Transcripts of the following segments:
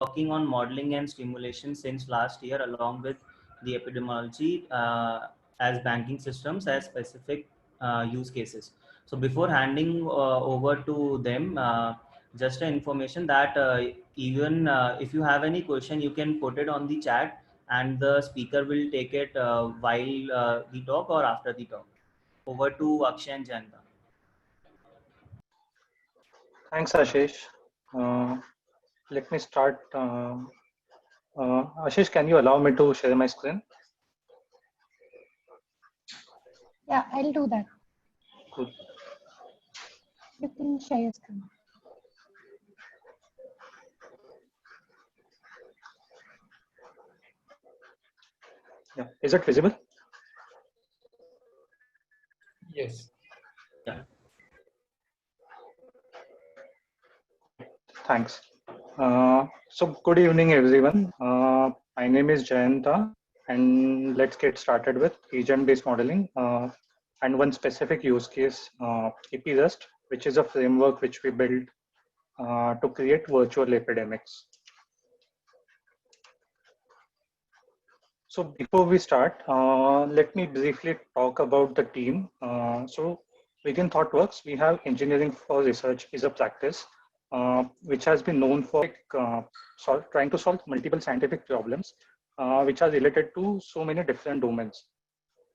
working on modeling and simulation since last year, along with the epidemiology as banking systems as specific use cases. So before handing over to them, just an information that even if you have any question, you can put it on the chat, and the speaker will take it while the talk or after the talk. Over to Akshay and Jayanta. Thanks, Ashish. Uh, Let me start. Ashish, can you allow me to share my screen? Yeah, I'll do that. Cool. You can share your screen. Yeah. Is it visible? Yes. Yeah. Thanks. So good evening, everyone. My name is Jayanta, and let's get started with agent-based modeling and one specific use case, EpiRust, which is a framework which we built to create virtual epidemics. So before we start, let me briefly talk about the team. So within ThoughtWorks, we have engineering for research is a practice, which has been known for trying to solve multiple scientific problems, which are related to so many different domains.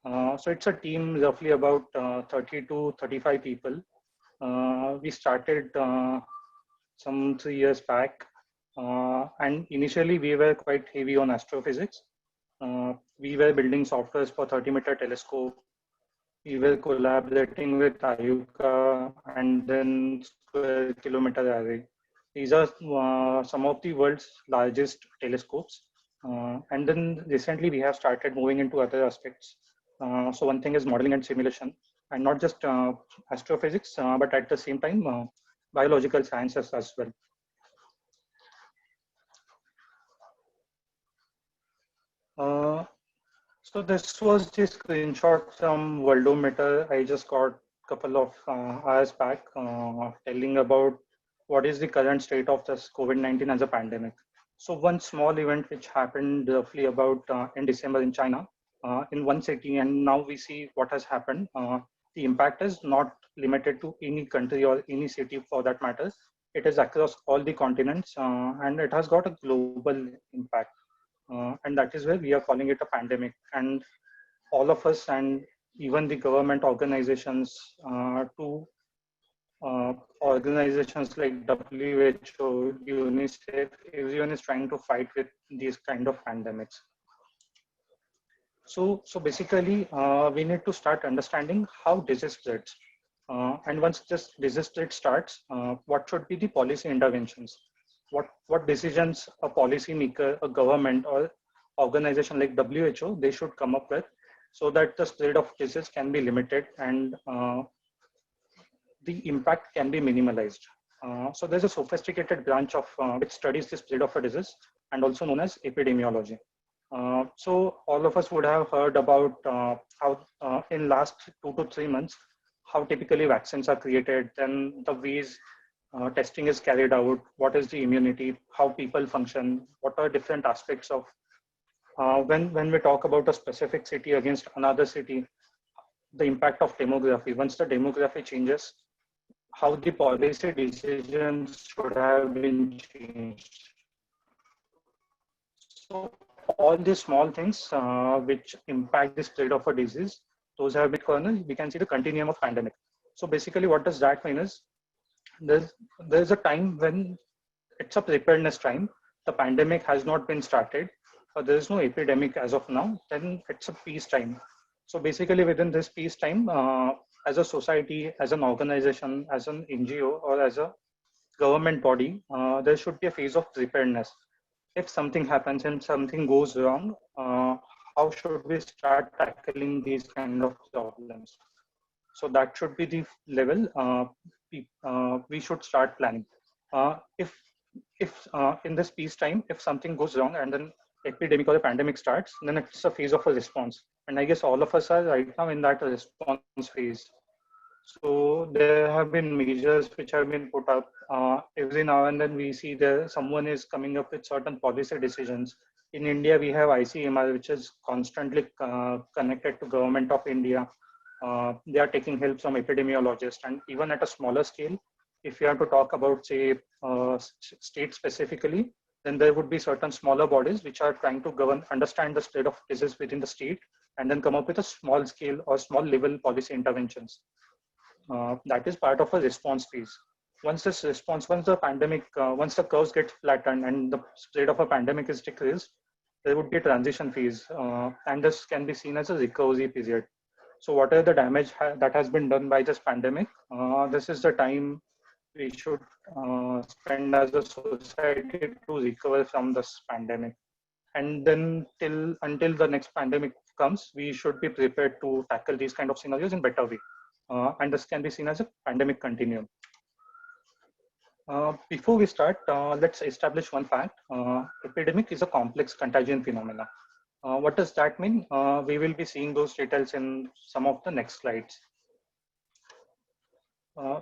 So it's a team roughly about 30 to 35 people. We started some 3 years back, and initially we were quite heavy on astrophysics. We were building softwares for 30-meter telescope. We were collaborating with IUCA and then Square Kilometer Array. These are some of the world's largest telescopes. And then recently we have started moving into other aspects. So one thing is modeling and simulation, and not just astrophysics, but at the same time, biological sciences as well. So this was the screenshot from Worldometer. I just got a couple of hours back telling about what is the current state of this COVID-19 as a pandemic. So one small event which happened roughly about in December in China, in one city, and now we see what has happened. The impact is not limited to any country or any city for that matter. It is across all the continents, and it has got a global impact. And that is where we are calling it a pandemic. And all of us, and even the government organizations, to organizations like WHO, UNICEF, everyone is trying to fight with these kind of pandemics. So basically, we need to start understanding how disease spreads. And once this disease spread starts, what should be the policy interventions? What decisions a policymaker, a government, or organization like WHO, they should come up with so that the spread of disease can be limited and the impact can be minimalized. So there's a sophisticated branch of which studies the spread of a disease and also known as epidemiology. So all of us would have heard about how in last 2 to 3 months, how typically vaccines are created, then the ways testing is carried out, what is the immunity, how people function, what are different aspects of when we talk about a specific city against another city, the impact of demography. Once the demography changes, how the policy decisions should have been changed. So all these small things which impact the spread of a disease, those have been cornered. We can see the continuum of pandemic. So basically what does that mean is there's a time when it's a preparedness time. The pandemic has not been started, or there is no epidemic as of now, then it's a peace time. So basically within this peace time, as a society, as an organization, as an NGO, or as a government body, there should be a phase of preparedness. If something happens and something goes wrong, how should we start tackling these kind of problems? So that should be the level we should start planning. If in this peacetime, if something goes wrong and then epidemic or a pandemic starts, then it's a phase of a response. And I guess all of us are right now in that response phase. So there have been measures which have been put up. Every now and then we see there someone is coming up with certain policy decisions. In India, we have ICMR, which is constantly connected to Government of India. They are taking help from epidemiologists, and even at a smaller scale, if you have to talk about, say, state specifically, then there would be certain smaller bodies which are trying to govern, understand the state of disease within the state, and then come up with a small scale or small level policy interventions. That is part of a response phase. Once this response, once the pandemic, once the curves get flattened and the spread of a pandemic is decreased, there would be a transition phase, and this can be seen as a recovery period. So whatever the damage that has been done by this pandemic, this is the time we should spend as a society to recover from this pandemic. And then until the next pandemic comes, we should be prepared to tackle these kind of scenarios in better way. And this can be seen as a pandemic continuum. Before we start, let's establish one fact. Epidemic is a complex contagion phenomena. What does that mean? We will be seeing those details in some of the next slides.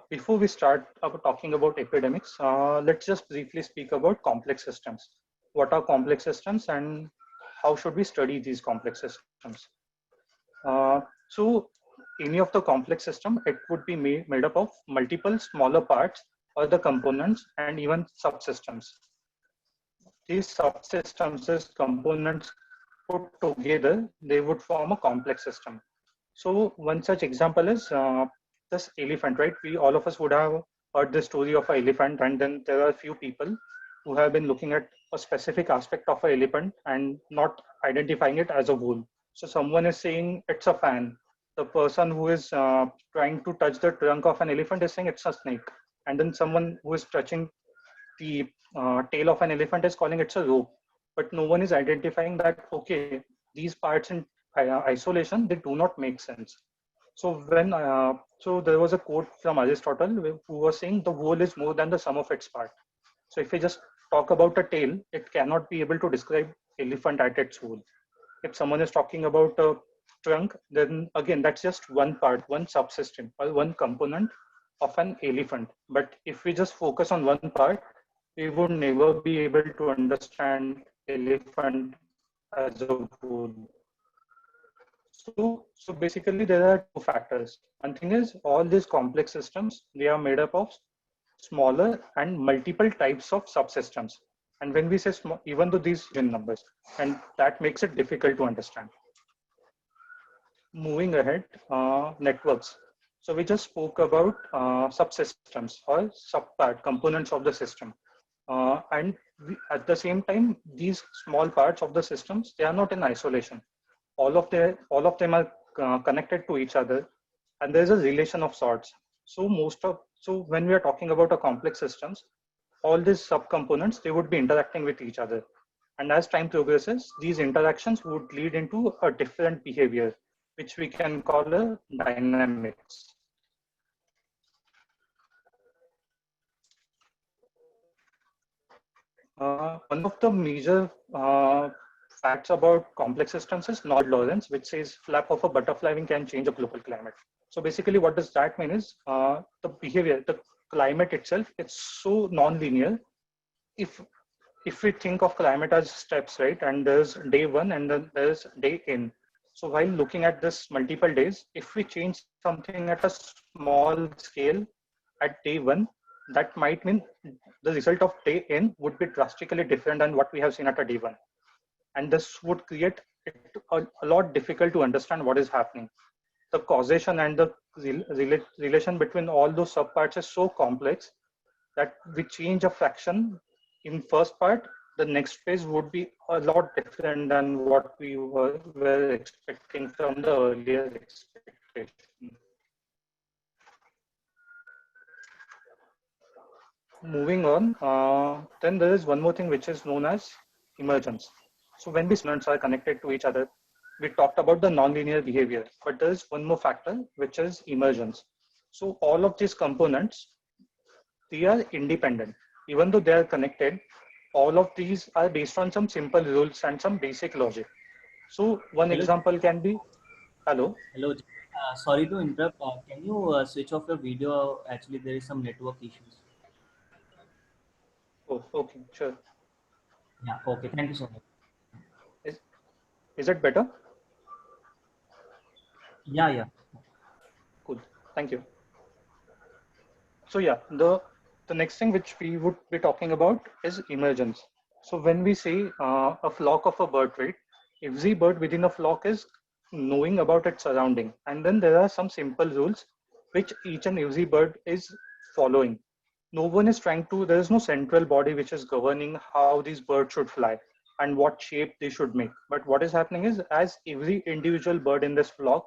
Before we start talking about epidemics, let's just briefly speak about complex systems. What are complex systems and how should we study these complex systems? So any of the complex system, it would be made up of multiple smaller parts or the components and even subsystems. These subsystems as components put together, they would form a complex system. So one such example is this elephant, right? All of us would have heard the story of an elephant, and then there are a few people who have been looking at a specific aspect of an elephant and not identifying it as a whole. So someone is saying it's a fan. The person who is trying to touch the trunk of an elephant is saying it's a snake. And then someone who is touching the tail of an elephant is calling it a rope. But no one is identifying that, okay, these parts in isolation, they do not make sense. So so there was a quote from Aristotle who was saying the whole is more than the sum of its part. So if we just talk about a tail, it cannot be able to describe elephant at its whole. If someone is talking about a trunk, then again, that's just one part, one subsystem or one component of an elephant. But if we just focus on one part, we would never be able to understand elephant as a whole. So basically there are two factors. One thing is all these complex systems, they are made up of smaller and multiple types of subsystems. And when we say small, even though these in numbers, and that makes it difficult to understand. Moving ahead, networks. So we just spoke about subsystems or subpart components of the system. And at the same time, these small parts of the systems, they are not in isolation. All of them are connected to each other, and there's a relation of sorts. So when we are talking about a complex systems, all these subcomponents, they would be interacting with each other. And as time progresses, these interactions would lead into a different behavior, which we can call a dynamics. One of the major facts about complex systems is Nord-Lorentz, which says flap of a butterfly wing can change a global climate. So basically what does that mean is the behavior, the climate itself, it's so non-linear. If we think of climate as steps, right, and there's day one and then there's day n. So while looking at this multiple days, if we change something at a small scale at day one, that might mean the result of day n would be drastically different than what we have seen at a day one. And this would create it a lot difficult to understand what is happening. The causation and the relation between all those subparts is so complex that we change a fraction in first part, the next phase would be a lot different than what we were expecting from the earlier expectation. Moving on, then there is one more thing which is known as emergence. So when these elements are connected to each other, we talked about the nonlinear behavior, but there is one more factor which is emergence. So all of these components, they are independent. Even though they are connected, all of these are based on some simple rules and some basic logic. So one example can be, Hello. Hello. Sorry to interrupt. Can you switch off your video? Actually, there is some network issues. Oh, okay, sure. Yeah. Okay. Thank you so much. Is, is it better? Yeah. Yeah. Cool. Thank you. So yeah, the next thing which we would be talking about is emergence. So when we say a flock of a bird, right? Every bird within a flock is knowing about its surrounding, and then there are some simple rules which each and every bird is following. No one is trying to. There is no central body which is governing how these birds should fly and what shape they should make. But what is happening is, as every individual bird in this flock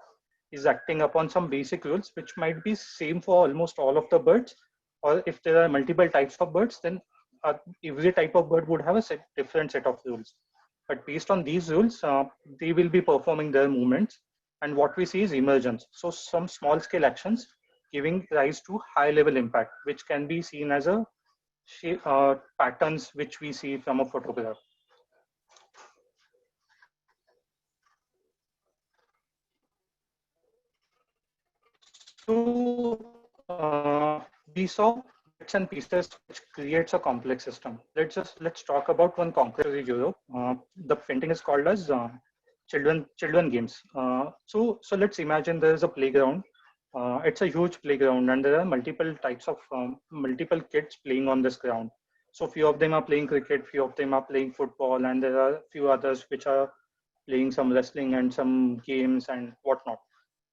is acting upon some basic rules which might be same for almost all of the birds, or if there are multiple types of birds, then uh, every type of bird would have a different set of rules. But based on these rules, they will be performing their movements, and what we see is emergence. So some small scale actions giving rise to high level impact, which can be seen as a patterns which we see from a photograph. So we saw bits and pieces which creates a complex system. Let's talk about one concrete in Europe. The painting is called as children games. So let's imagine there is a playground. It's a huge playground, and there are multiple types of multiple kids playing on this ground. So few of them are playing cricket, few of them are playing football, and there are few others which are playing some wrestling and some games and whatnot.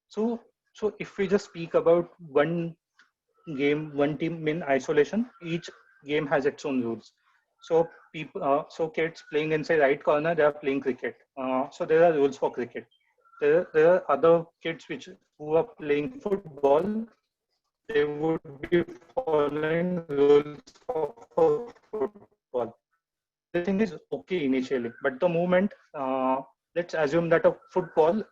So, so if we just speak about one game, one team in isolation, each game has its own rules. So so kids playing inside right corner, they are playing cricket. So there are rules for cricket. There are other kids which who are playing football. They would be following rules for football. Everything is okay initially, but the moment let's assume that a football,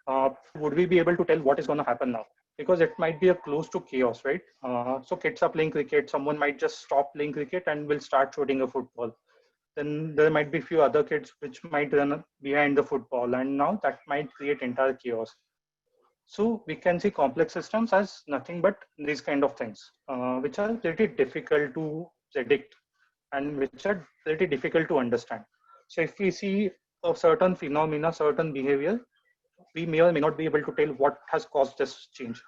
would we be able to tell what is going to happen now? Because it might be a close to chaos, right? So kids are playing cricket, someone might just stop playing cricket and will start shooting a football. Then there might be few other kids which might run behind the football, and now that might create entire chaos. So we can see complex systems as nothing but these kind of things, which are pretty difficult to predict and which are pretty difficult to understand. So if we see a certain phenomena, certain behavior, we may or may not be able to tell what has caused this change.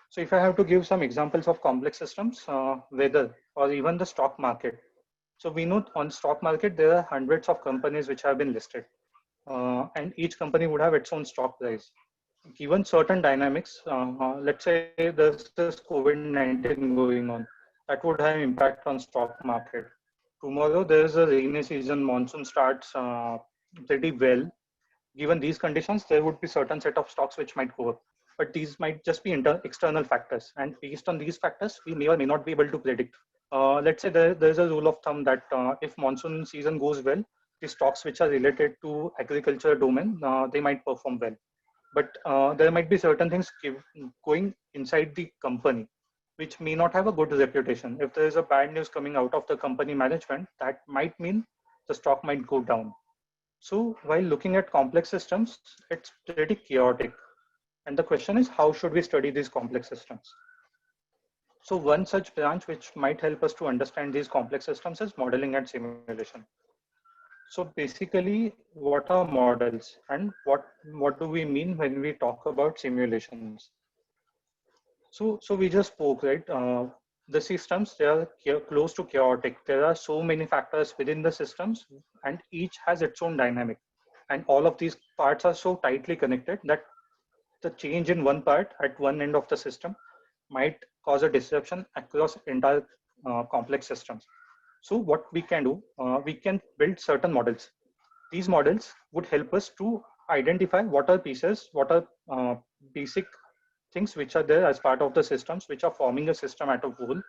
So if I have to give some examples of complex systems, weather or even the stock market. So we know on stock market, there are hundreds of companies which have been listed, and each company would have its own stock price. Given certain dynamics, let's say there's this COVID-19 going on, that would have impact on stock market. Tomorrow there's a rainy season, monsoon starts pretty well. Given these conditions, there would be certain set of stocks which might go up, but these might just be external factors, and based on these factors, we may or may not be able to predict. Let's say there's a rule of thumb that if monsoon season goes well, the stocks which are related to agriculture domain, they might perform well. But there might be certain things going inside the company which may not have a good reputation. If there is a bad news coming out of the company management, that might mean the stock might go down. So while looking at complex systems, it's pretty chaotic. And the question is, how should we study these complex systems? So one such branch which might help us to understand these complex systems is modeling and simulation. So basically, what are models, and what do we mean when we talk about simulations? So we just spoke, right? The systems, they are close to chaotic. There are so many factors within the systems, and each has its own dynamic. And all of these parts are so tightly connected that the change in one part at one end of the system might cause a disruption across entire complex systems. So what we can do, we can build certain models. These models would help us to identify what are pieces, what are basic things which are there as part of the systems, which are forming a system at a whole.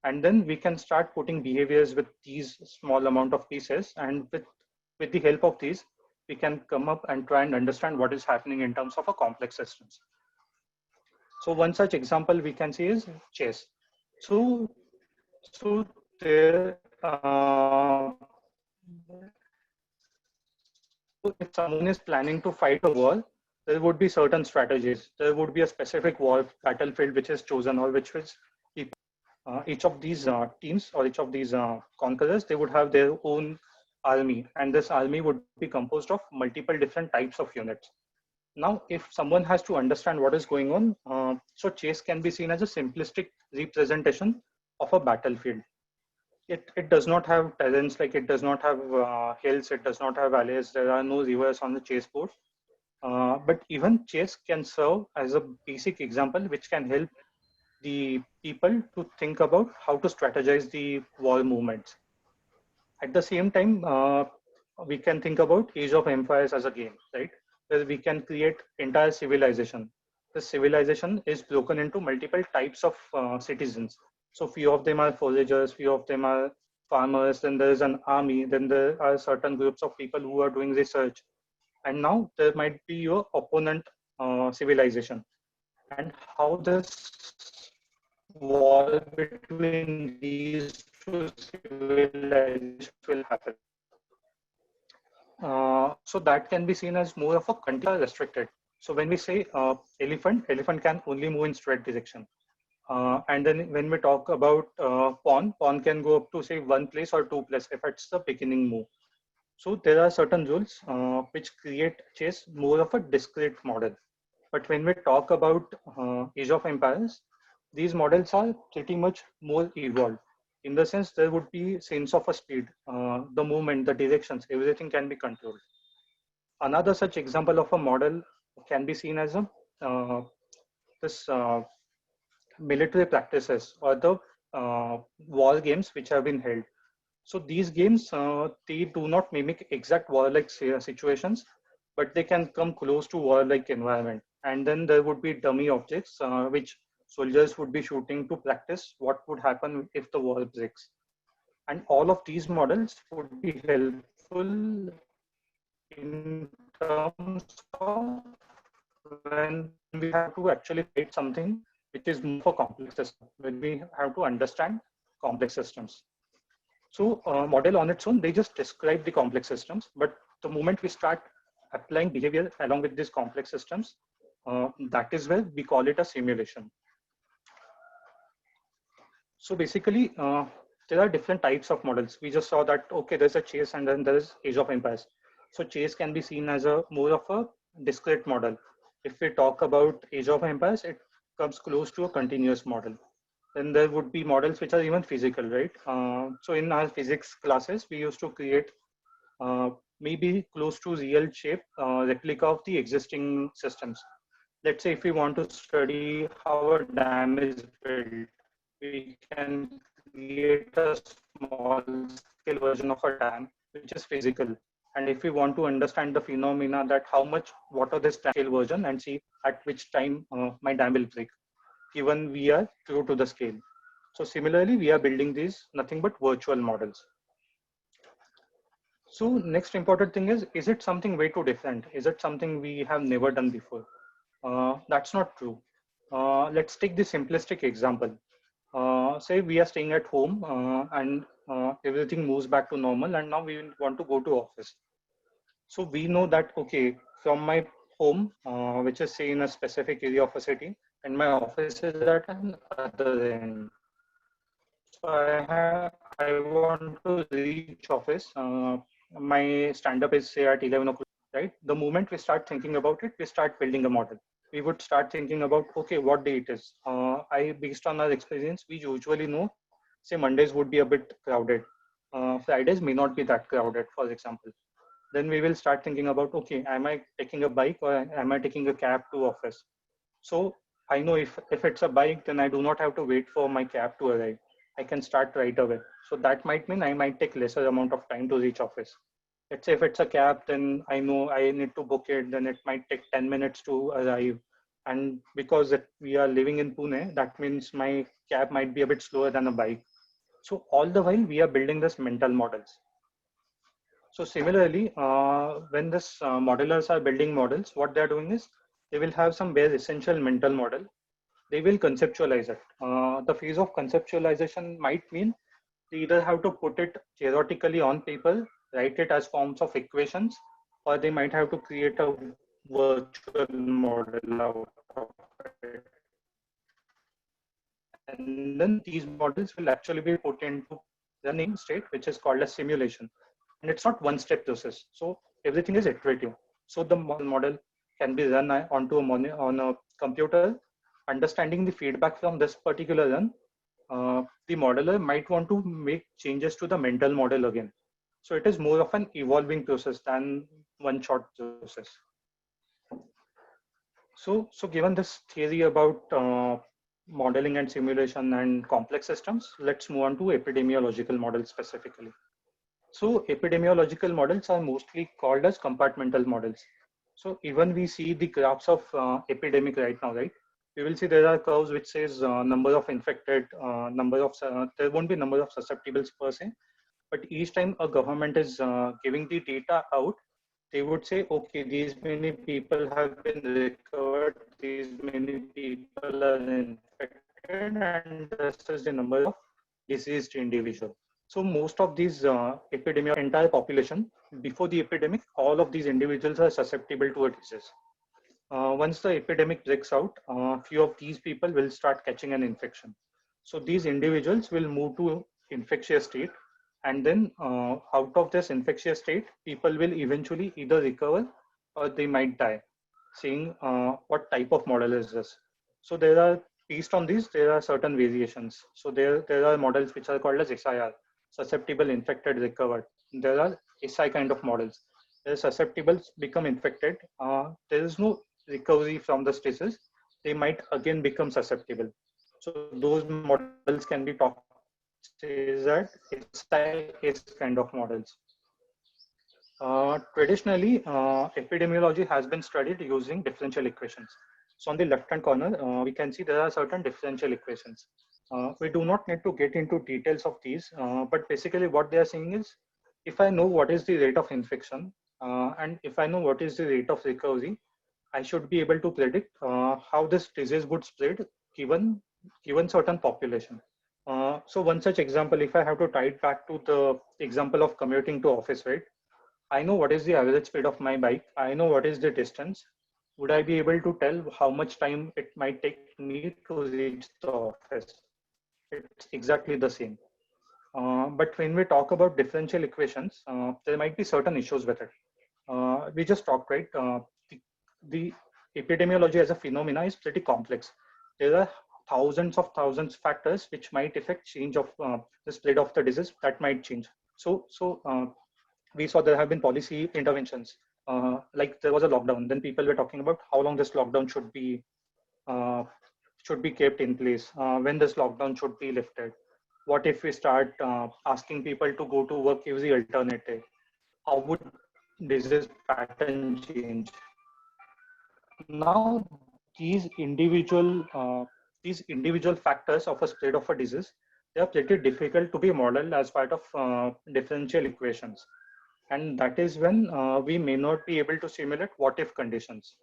And then we can start putting behaviors with these small amount of pieces. And with the help of these, we can come up and try and understand what is happening in terms of a complex systems. So one such example we can see is chess. So, so there, so if someone is planning to fight a war, there would be certain strategies. There would be a specific war battlefield which is chosen, or which is each of these teams or each of these conquerors, they would have their own army, and this army would be composed of multiple different types of units. Now, if someone has to understand what is going on, so chess can be seen as a simplistic representation of a battlefield. It does not have terrains, like it does not have hills, it does not have valleys, there are no rivers on the chessboard. But even chess can serve as a basic example which can help the people to think about how to strategize the war movements. At the same time, we can think about Age of Empires as a game, right? Where we can create entire civilization. The civilization is broken into multiple types of citizens. So few of them are foragers, few of them are farmers, then there is an army, then there are certain groups of people who are doing research. And now there might be your opponent civilization. And how this war between these two civilizations will happen. So that can be seen as more of a country restricted. So when we say elephant can only move in straight direction. And then when we talk about pawn can go up to say one place or two place if it's the beginning move. So there are certain rules which create chess more of a discrete model. But when we talk about Age of Empires, these models are pretty much more evolved. In the sense, there would be sense of a speed, the movement, the directions, everything can be controlled. Another such example of a model can be seen as a this military practices or the war games which have been held. So these games, they do not mimic exact war-like situations, but they can come close to war-like environment. And then there would be dummy objects which soldiers would be shooting to practice what would happen if the war breaks. And all of these models would be helpful in terms of when we have to actually create something which is more for complex system, when we have to understand complex systems. So model on its own, they just describe the complex systems, but the moment we start applying behavior along with these complex systems, that is where we call it a simulation. So basically, there are different types of models. We just saw that, okay, there's a chess and then there's Age of Empires. So chess can be seen as a more of a discrete model. If we talk about Age of Empires, it comes close to a continuous model. Then there would be models which are even physical, right? So in our physics classes, we used to create maybe close to real shape replica of the existing systems. Let's say if we want to study how a dam is built, we can create a small scale version of a dam, which is physical. And if we want to understand the phenomena that how much water this scale version and see at which time my dam will break, given we are true to the scale. So similarly, we are building these nothing but virtual models. So next important thing is it something way too different? Is it something we have never done before? That's not true. Let's take the simplistic example. Say we are staying at home and everything moves back to normal, and now we want to go to office. So we know that, okay, from my home, which is say in a specific area of a city, and my office is at another end. So I want to reach office. My stand-up is say at 11 o'clock, right? The moment we start thinking about it, we start building a model. We would start thinking about, okay, what day it is. Based on our experience, we usually know, say Mondays would be a bit crowded. Fridays may not be that crowded, for example. Then we will start thinking about, okay, am I taking a bike or am I taking a cab to office? So I know if it's a bike, then I do not have to wait for my cab to arrive. I can start right away. So that might mean I might take lesser amount of time to reach office. Let's say if it's a cab, then I know I need to book it, then it might take 10 minutes to arrive. And because we are living in Pune, that means my cab might be a bit slower than a bike. So all the while we are building this mental models. So similarly, when this modelers are building models, what they're doing is they will have some bare essential mental model. They will conceptualize it. The phase of conceptualization might mean they either have to put it theoretically on paper, write it as forms of equations, or they might have to create a virtual model out of it. And then these models will actually be put into running state, which is called a simulation. And it's not one-step process. So everything is iterative. So the model can be run onto on a computer, understanding the feedback from this particular run. The modeler might want to make changes to the mental model again. So it is more of an evolving process than one shot process. So given this theory about modeling and simulation and complex systems, let's move on to epidemiological models specifically. So epidemiological models are mostly called as compartmental models. So even we see the graphs of epidemic right now, right? We will see there are curves which says number of infected, there won't be number of susceptibles per se, but each time a government is giving the data out, they would say, okay, these many people have been recovered, these many people are infected, and this is the number of diseased individual. So most of these entire population, before the epidemic, all of these individuals are susceptible to a disease. Once the epidemic breaks out, few of these people will start catching an infection. So these individuals will move to infectious state, and then out of this infectious state, people will eventually either recover or they might die. Seeing what type of model is this. So there are, based on these, there are certain variations. So there are models which are called as SIR, susceptible, infected, recovered. There are SI kind of models. The susceptibles become infected. There is no recovery from the stasis. They might again become susceptible. So those models can be talked as that SI is kind of models. Traditionally, epidemiology has been studied using differential equations. So on the left-hand corner, we can see there are certain differential equations. We do not need to get into details of these, but basically what they are saying is, if I know what is the rate of infection, and if I know what is the rate of recovery, I should be able to predict how this disease would spread given certain population. So one such example, if I have to tie it back to the example of commuting to office, right? I know what is the average speed of my bike. I know what is the distance. Would I be able to tell how much time it might take me to reach the office? It's exactly the same. But when we talk about differential equations, there might be certain issues with it. We just talked, right? The epidemiology as a phenomena is pretty complex. There are thousands of factors which might affect change of the spread of the disease that might change. So we saw there have been policy interventions. Like there was a lockdown, then people were talking about how long this lockdown should be kept in place, when this lockdown should be lifted. What if we start asking people to go to work as the alternative? How would disease pattern change? Now, these individual factors of a spread of a disease, they are pretty difficult to be modeled as part of differential equations. And that is when we may not be able to simulate what if conditions.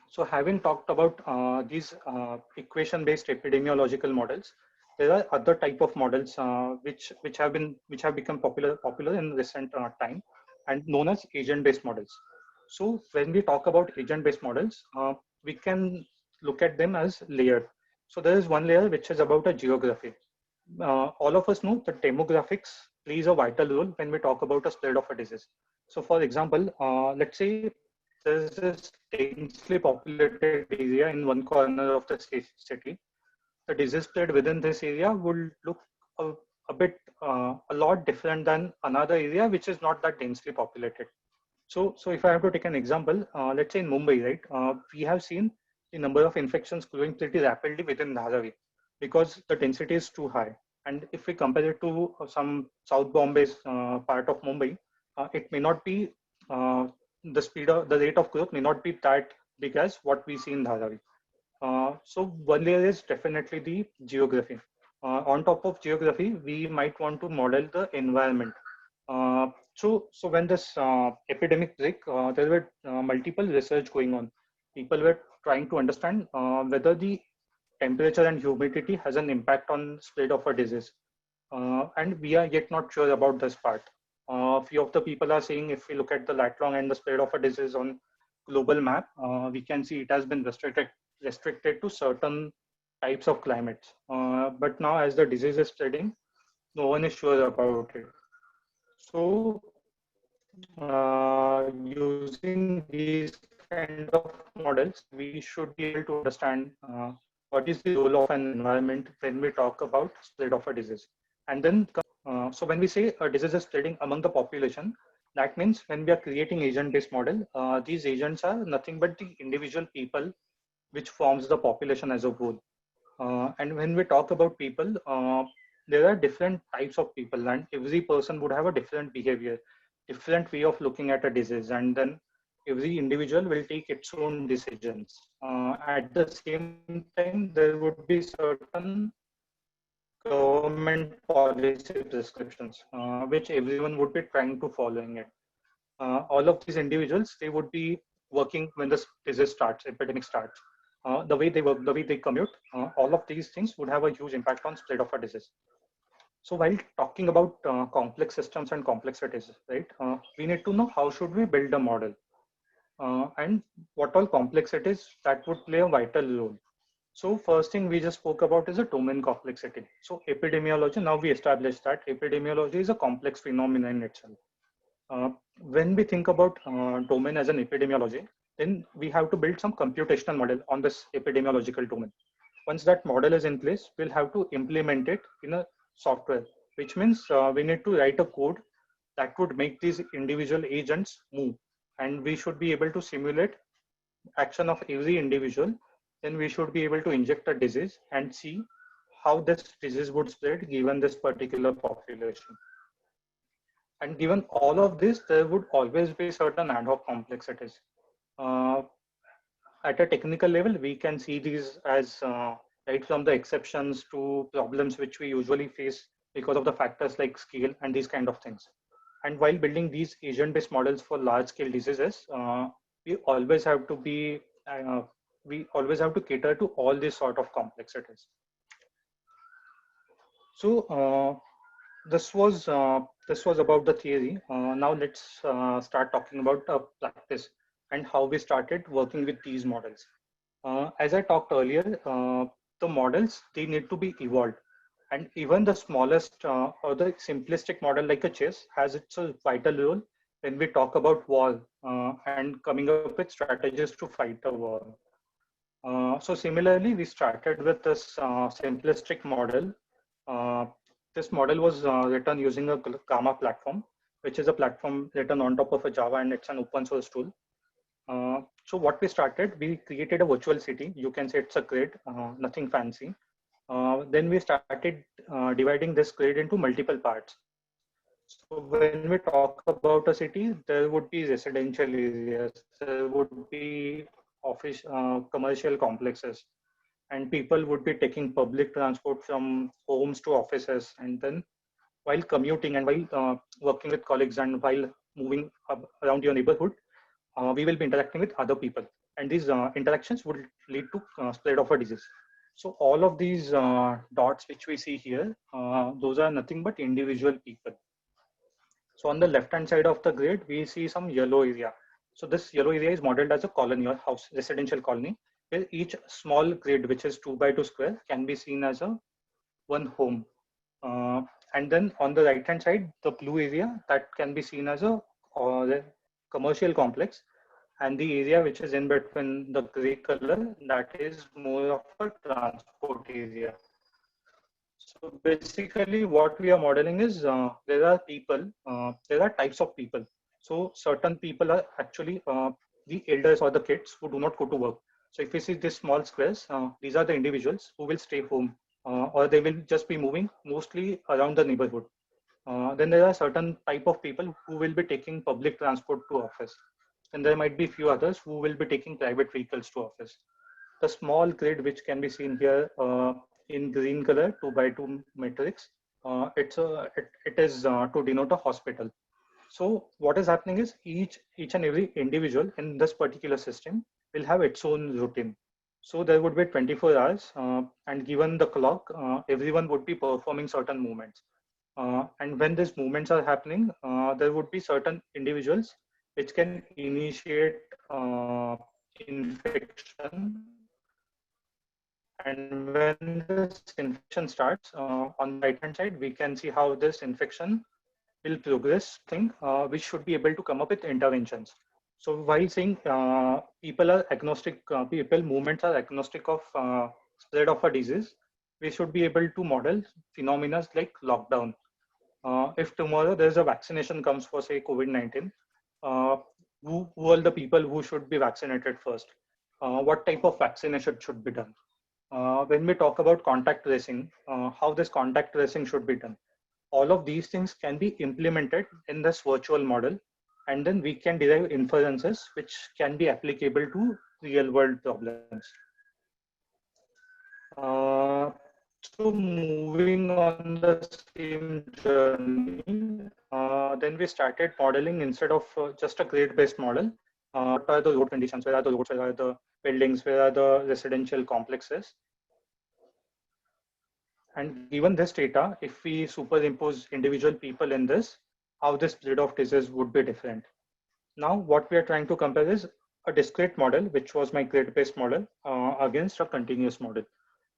So having talked about these equation-based epidemiological models, there are other type of models which have become popular in recent time, and known as agent-based models. So when we talk about agent-based models, we can look at them as layered. So there is one layer which is about a geography. All of us know that demographics plays a vital role when we talk about a spread of a disease. So for example, let's say there's this densely populated area in one corner of the city. The disease spread within this area would look a lot different than another area which is not that densely populated. So if I have to take an example, let's say in Mumbai, right, we have seen the number of infections growing pretty rapidly within Dharavi because the density is too high. And if we compare it to some South Bombay's part of Mumbai, it may not be the rate of growth may not be that big as what we see in Dharavi. So one layer is definitely the geography. On top of geography, we might want to model the environment. So when this epidemic break, there were multiple research going on. People were trying to understand whether the temperature and humidity has an impact on spread of a disease. And we are yet not sure about this part. Few of the people are saying if we look at the lat long and the spread of a disease on global map, we can see it has been restricted to certain types of climates. But now as the disease is spreading, no one is sure about it. So using these kind of models, we should be able to understand what is the role of an environment when we talk about spread of a disease. And then, so when we say a disease is spreading among the population, that means when we are creating agent-based model, these agents are nothing but the individual people which forms the population as a whole. And when we talk about people, there are different types of people, and every person would have a different behavior, different way of looking at a disease, and then every individual will take its own decisions. At the same time, there would be certain government policy prescriptions, which everyone would be trying to following it. All of these individuals, they would be working when the disease starts, epidemic starts. The way they work, the way they commute, all of these things would have a huge impact on spread of a disease. So while talking about complex systems and complexities, right, we need to know how should we build a model and what all complexities that would play a vital role. So first thing we just spoke about is a domain complexity. So epidemiology, now we established that epidemiology is a complex phenomenon in itself. When we think about domain as an epidemiology, then we have to build some computational model on this epidemiological domain. Once that model is in place, we'll have to implement it in a software, which means we need to write a code that would make these individual agents move. And we should be able to simulate action of every individual. Then we should be able to inject a disease and see how this disease would spread given this particular population. And given all of this, there would always be certain ad hoc complexities. At a technical level, we can see these as right from the exceptions to problems which we usually face because of the factors like scale and these kind of things. And while building these agent-based models for large-scale diseases, we always have to be we always have to cater to all these sort of complexities. So this was about the theory. Now let's start talking about practice and how we started working with these models. As I talked earlier, the models, they need to be evolved, and even the smallest or the simplistic model like a chess has its vital role when we talk about war and coming up with strategies to fight a war. So similarly, we started with this simplistic model. This model was written using a Gamma platform, which is a platform written on top of a Java, and it's an open source tool. So what we started, we created a virtual city. You can say it's a grid, nothing fancy. Then we started dividing this grid into multiple parts. So when we talk about a city, there would be residential areas, there would be office, commercial complexes, and people would be taking public transport from homes to offices. And then while commuting and while working with colleagues and while moving around your neighborhood, we will be interacting with other people. And these interactions would lead to spread of a disease. So all of these dots which we see here, those are nothing but individual people. So on the left-hand side of the grid, we see some yellow area. So this yellow area is modeled as a colony or house, residential colony, where each small grid, which is 2x2 square, can be seen as a one home. And then on the right-hand side, the blue area, that can be seen as a commercial complex. And the area which is in between the gray color, that is more of a transport area. So basically what we are modeling is there are people, there are types of people. So certain people are actually the elders or the kids who do not go to work. So if you see these small squares, these are the individuals who will stay home or they will just be moving mostly around the neighborhood. Then there are certain type of people who will be taking public transport to office. And there might be few others who will be taking private vehicles to office. The small grid which can be seen here in green color 2x2 matrix, it is to denote a hospital. So what is happening is each and every individual in this particular system will have its own routine. So there would be 24 hours and given the clock, everyone would be performing certain movements. And when these movements are happening, there would be certain individuals which can initiate infection. And when this infection starts, on the right hand side, we can see how this infection will progress thing, we should be able to come up with interventions. So while saying people are agnostic, people movements are agnostic of spread of a disease, we should be able to model phenomena like lockdown. If tomorrow there's a vaccination comes for say COVID-19, uh, who are the people who should be vaccinated first? What type of vaccination should be done? When we talk about contact tracing, how this contact tracing should be done, all of these things can be implemented in this virtual model, and then we can derive inferences which can be applicable to real world problems. So moving on the same journey, then we started modeling instead of just a grid based model. What are the road conditions, where are the roads, where are the buildings, where are the residential complexes? And given this data, if we superimpose individual people in this, how this spread of disease would be different. Now, what we are trying to compare is a discrete model, which was my grid-based model, against a continuous model.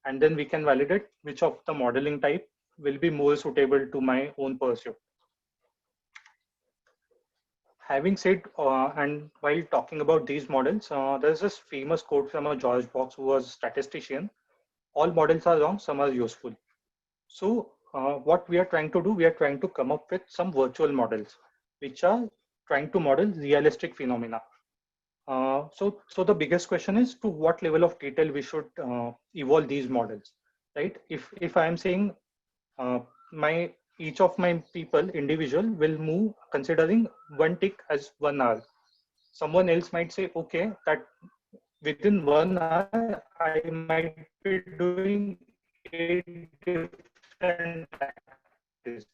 And then we can validate which of the modeling type will be more suitable to my own pursuit. Having said, and while talking about these models, there's this famous quote from a George Box, who was a statistician: all models are wrong, some are useful. So what we are trying to do, we are trying to come up with some virtual models, which are trying to model realistic phenomena. So the biggest question is to what level of detail we should evolve these models, right? If I am saying uh, my each of my people individual will move considering one tick as 1 hour, someone else might say, okay, that within 1 hour I might be doing 8 different activities.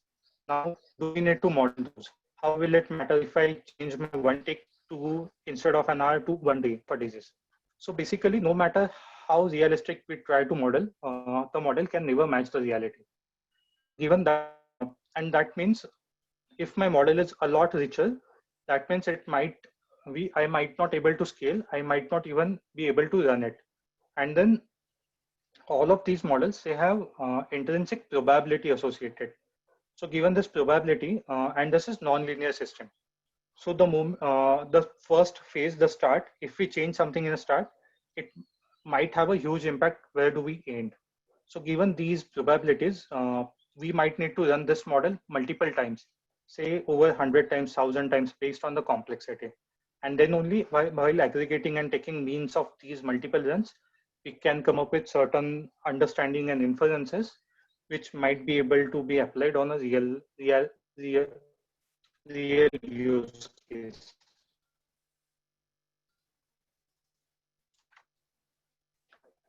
Now, do we need to model those? How will it matter if I change my one tick to instead of an hour to 1 day for disease? So basically, no matter how realistic we try to model, the model can never match the reality. Given that, and that means if my model is a lot richer, that means it might I might not able to scale. I might not even be able to run it. And then all of these models, they have intrinsic probability associated. So given this probability, and this is nonlinear system. So the first phase, the start, if we change something in the start, it might have a huge impact. Where do we end? So given these probabilities, we might need to run this model multiple times, say over 100 times, 1,000 times, based on the complexity. And then only while aggregating and taking means of these multiple runs, we can come up with certain understanding and inferences, which might be able to be applied on a real use case.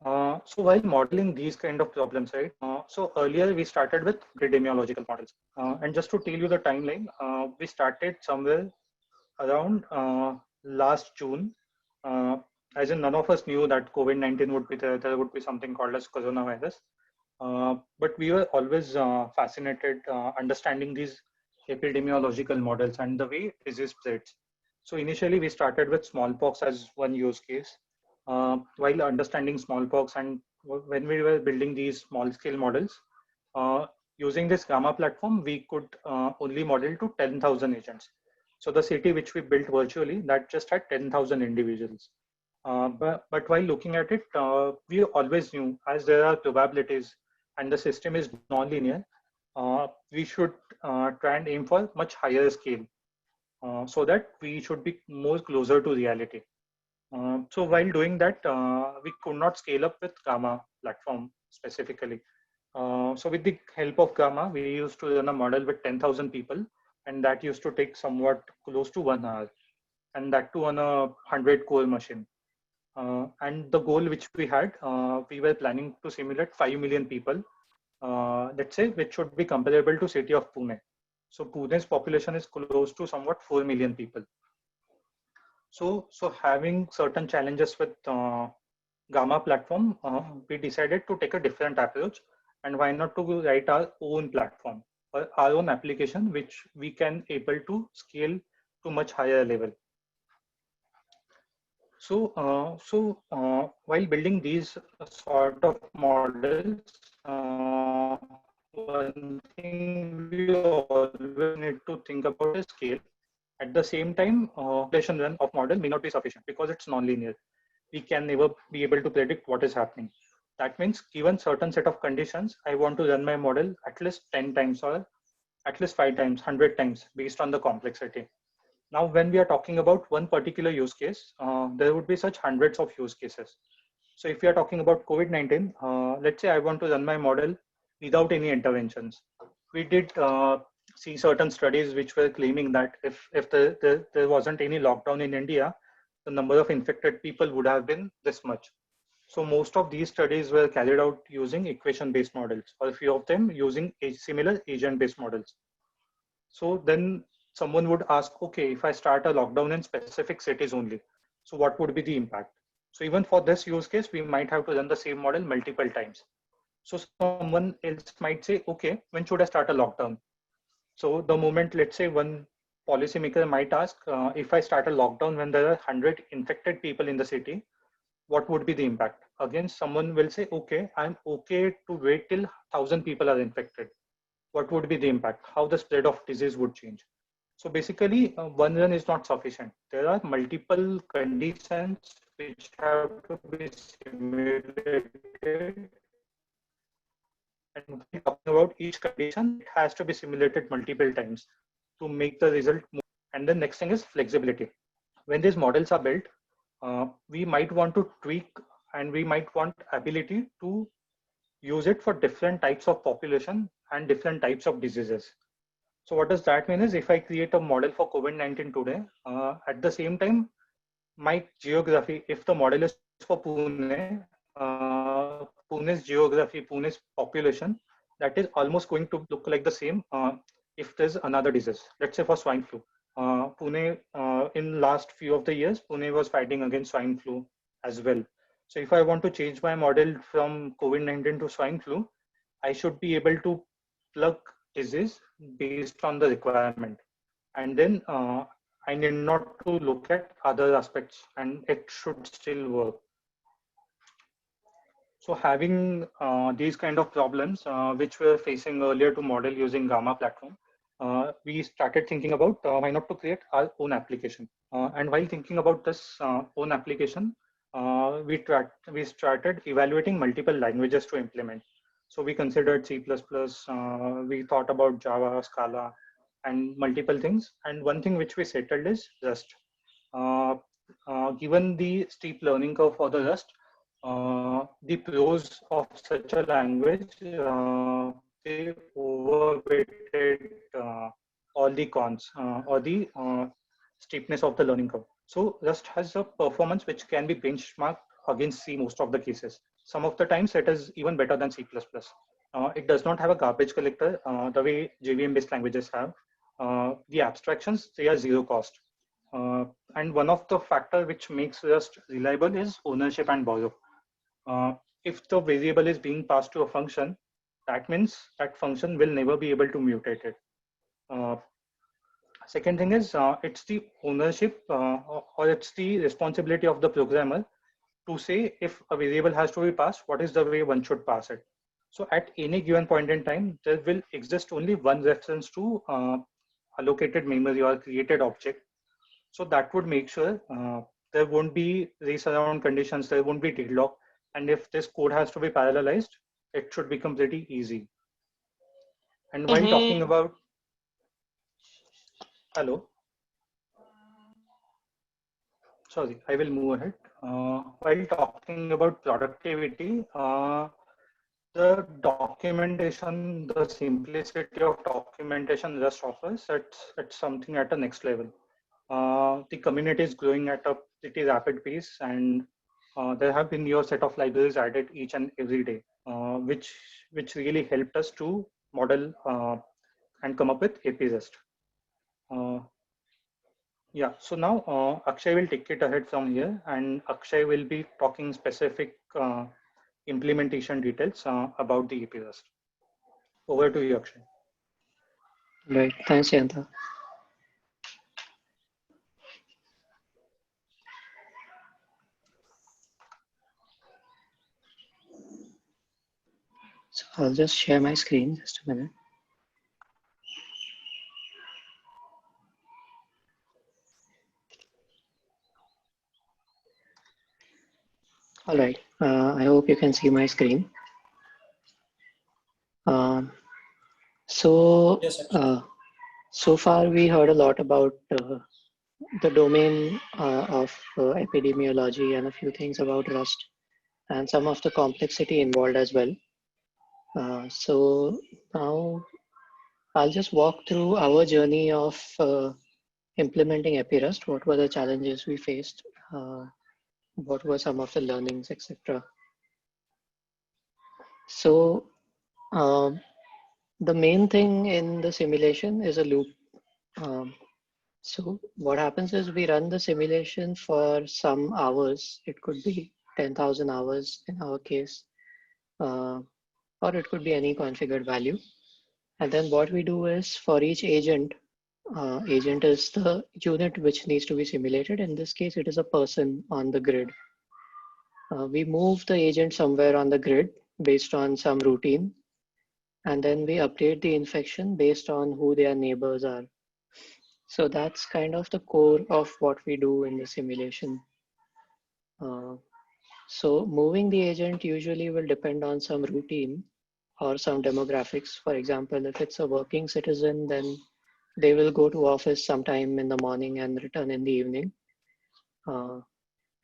So while modeling these kind of problems, right? So earlier we started with epidemiological models, and just to tell you the timeline, we started somewhere around last June. As in, none of us knew that COVID-19 would be there. There would be something called as coronavirus. But we were always fascinated understanding these epidemiological models and the way disease spreads. So initially we started with smallpox as one use case. While understanding smallpox, and when we were building these small scale models, using this Gamma platform, we could only model to 10,000 agents. So the city which we built virtually, that just had 10,000 individuals. But while looking at it, we always knew, as there are probabilities and the system is non-linear, we should try and aim for much higher scale, so that we should be more closer to reality. So while doing that, we could not scale up with Gamma platform specifically. So with the help of Gamma, we used to run a model with 10,000 people, and that used to take somewhat close to 1 hour, and that too on a 100 core machine. And the goal which we had, we were planning to simulate 5 million people, let's say, which should be comparable to city of Pune. So Pune's population is close to somewhat 4 million people. So having certain challenges with Gamma platform, we decided to take a different approach, and why not to write our own platform. our own application, which we can able to scale to much higher level. So, while building these sort of models, one thing we always need to think about is scale. At the same time, population run of model may not be sufficient because it's non-linear. We can never be able to predict what is happening. That means given certain set of conditions, I want to run my model at least 10 times or at least 5 times, 100 times based on the complexity. Now, when we are talking about one particular use case, there would be such hundreds of use cases. So if we are talking about COVID-19, let's say I want to run my model without any interventions. We did see certain studies which were claiming that if there wasn't any lockdown in India, the number of infected people would have been this much. So most of these studies were carried out using equation-based models, or a few of them using similar agent-based models. So then someone would ask, okay, if I start a lockdown in specific cities only, so what would be the impact? So even for this use case, we might have to run the same model multiple times. So someone else might say, okay, when should I start a lockdown? So the moment, let's say one policymaker might ask, if I start a lockdown when there are 100 infected people in the city, what would be the impact? Again, someone will say, okay, I'm okay to wait till 1,000 people are infected. What would be the impact? How the spread of disease would change? So basically, one run is not sufficient. There are multiple conditions which have to be simulated. And when talking about each condition, it has to be simulated multiple times to make the result more. And the next thing is flexibility. When these models are built, we might want to tweak and we might want ability to use it for different types of population and different types of diseases. So what does that mean is if I create a model for COVID-19 today, at the same time, my geography, if the model is for Pune, Pune's geography, Pune's population, that is almost going to look like the same if there's another disease. Let's say for swine flu. Pune, in last few of the years, Pune was fighting against swine flu as well. So if I want to change my model from COVID-19 to swine flu, I should be able to plug disease based on the requirement. And then I need not to look at other aspects and it should still work. So having these kind of problems, which we were facing earlier to model using Gamma platform, we started thinking about why not to create our own application. And while thinking about this own application, we started evaluating multiple languages to implement. So we considered C++, we thought about Java, Scala, and multiple things. And one thing which we settled is Rust. Given the steep learning curve for the Rust, the pros of such a language, they overweighted all the cons or the steepness of the learning curve. So Rust has a performance which can be benchmarked against C most of the cases. Some of the times it is even better than C++. It does not have a garbage collector the way JVM-based languages have. The abstractions, they are zero cost. And one of the factor which makes Rust reliable is ownership and borrow. If the variable is being passed to a function, that means that function will never be able to mutate it. Second thing is it's the ownership or it's the responsibility of the programmer to say if a variable has to be passed, what is the way one should pass it. So at any given point in time, there will exist only one reference to allocated memory or created object. So that would make sure there won't be race around conditions, there won't be deadlock. And if this code has to be parallelized, it should become pretty easy. And while talking about, hello. Sorry, I will move ahead. While talking about productivity, the documentation, the simplicity of documentation Rust offers, it's something at the next level. The community is growing at a pretty rapid pace, and there have been new set of libraries added each and every day, which really helped us to model and come up with AP Rust. Yeah, so now Akshay will take it ahead from here, and Akshay will be talking specific implementation details about the AP Rust. Over to you, Akshay. Right. Thanks, Yanta. So I'll just share my screen just a minute. All right. I hope you can see my screen. Um, so, Yes, so far we heard a lot about the domain of epidemiology and a few things about Rust and some of the complexity involved as well. So now I'll just walk through our journey of implementing EpiRust. What were the challenges we faced? What were some of the learnings, etc. So the main thing in the simulation is a loop. Um, so what happens is we run the simulation for some hours. It could be 10,000 hours in our case, or it could be any configured value. And then what we do is for each agent, agent is the unit which needs to be simulated. In this case, it is a person on the grid. We move the agent somewhere on the grid based on some routine, and then we update the infection based on who their neighbors are. So that's kind of the core of what we do in the simulation. So moving the agent usually will depend on some routine or some demographics. For example, if it's a working citizen, then they will go to office sometime in the morning and return in the evening.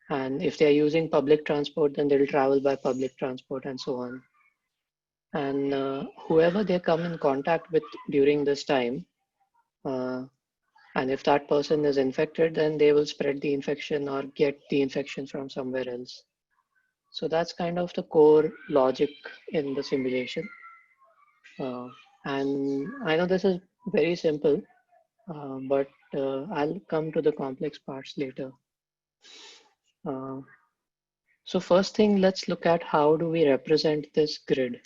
And if they're using public transport, then they'll travel by public transport and so on. And whoever they come in contact with during this time, and if that person is infected, then they will spread the infection or get the infection from somewhere else. So that's kind of the core logic in the simulation. And I know this is very simple, but I'll come to the complex parts later. So first thing, let's look at how do we represent this grid.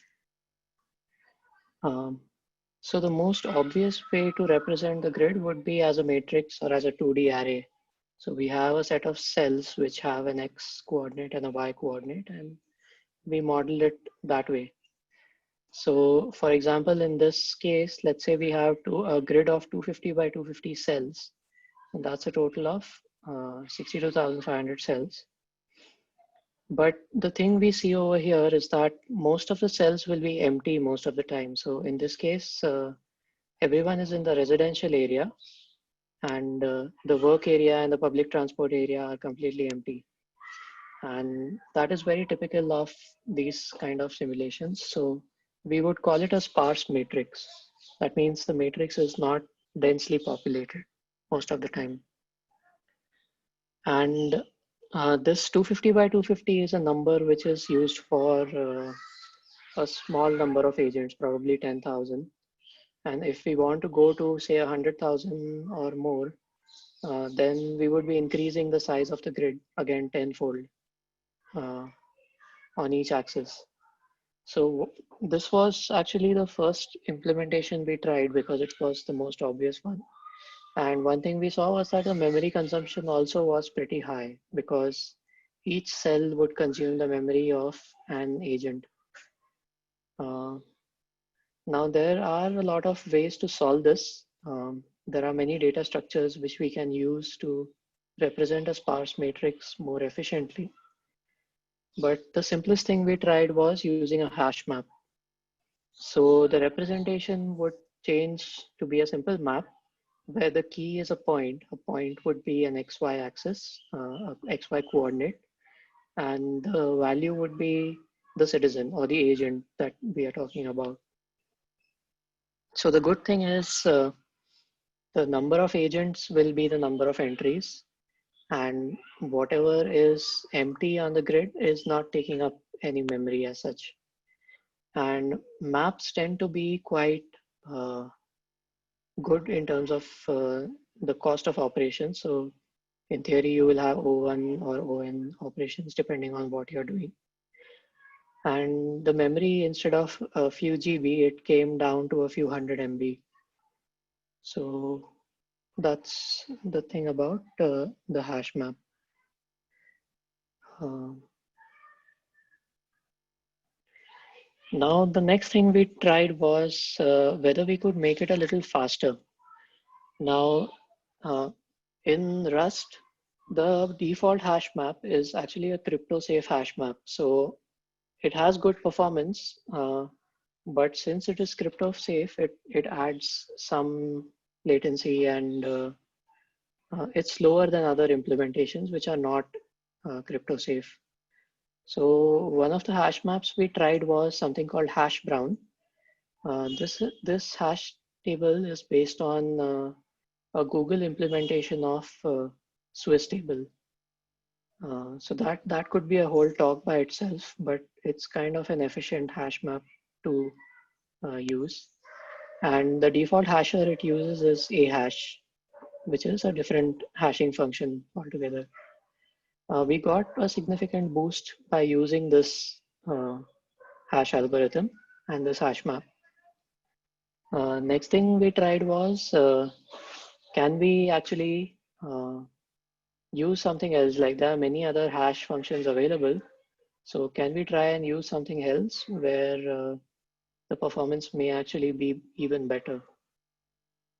So the most obvious way to represent the grid would be as a matrix or as a 2D array. So we have a set of cells which have an X coordinate and a Y coordinate, and we model it that way. So for example, in this case, let's say we have a grid of 250 by 250 cells, and that's a total of 62,500 cells. But the thing we see over here is that most of the cells will be empty most of the time. So in this case, everyone is in the residential area, and the work area and the public transport area are completely empty. And that is very typical of these kind of simulations. So we would call it a sparse matrix. That means the matrix is not densely populated most of the time. And this 250 by 250 is a number which is used for a small number of agents, probably 10,000. And if we want to go to say 100,000 or more, then we would be increasing the size of the grid again tenfold on each axis. So this was actually the first implementation we tried because it was the most obvious one. And one thing we saw was that the memory consumption also was pretty high because each cell would consume the memory of an agent. Now there are a lot of ways to solve this. There are many data structures which we can use to represent a sparse matrix more efficiently. But the simplest thing we tried was using a hash map. So the representation would change to be a simple map where the key is a point. A point would be an XY axis, XY coordinate, and the value would be the citizen or the agent that we are talking about. So the good thing is the number of agents will be the number of entries, and whatever is empty on the grid is not taking up any memory as such. And maps tend to be quite good in terms of the cost of operation. So in theory, you will have O1 or ON operations depending on what you're doing. And the memory, instead of a few GB, it came down to a few hundred MB. So that's the thing about the hash map. Now, the next thing we tried was whether we could make it a little faster. Now, in Rust, the default hash map is actually a crypto-safe hash map. So it has good performance, but since it is crypto-safe, it adds some latency and it's slower than other implementations which are not crypto-safe. So one of the hash maps we tried was something called hash brown. This hash table is based on a Google implementation of Swiss table. So that could be a whole talk by itself, but it's kind of an efficient hash map to use. And the default hasher it uses is a hash, which is a different hashing function altogether. We got a significant boost by using this hash algorithm and this hash map. Next thing we tried was, can we actually use something else? Like there are many other hash functions available. So can we try and use something else where the performance may actually be even better?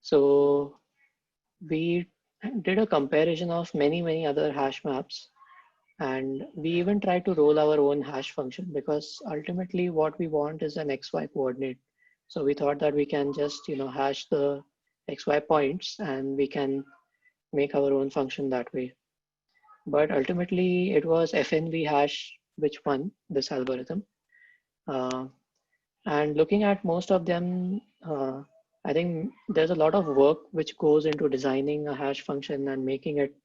So we did a comparison of many other hash maps, and we even tried to roll our own hash function, because ultimately what we want is an XY coordinate. So we thought that we can just hash the XY points and we can make our own function that way. But ultimately it was FNV hash which won this algorithm. And looking at most of them, I think there's a lot of work which goes into designing a hash function and making it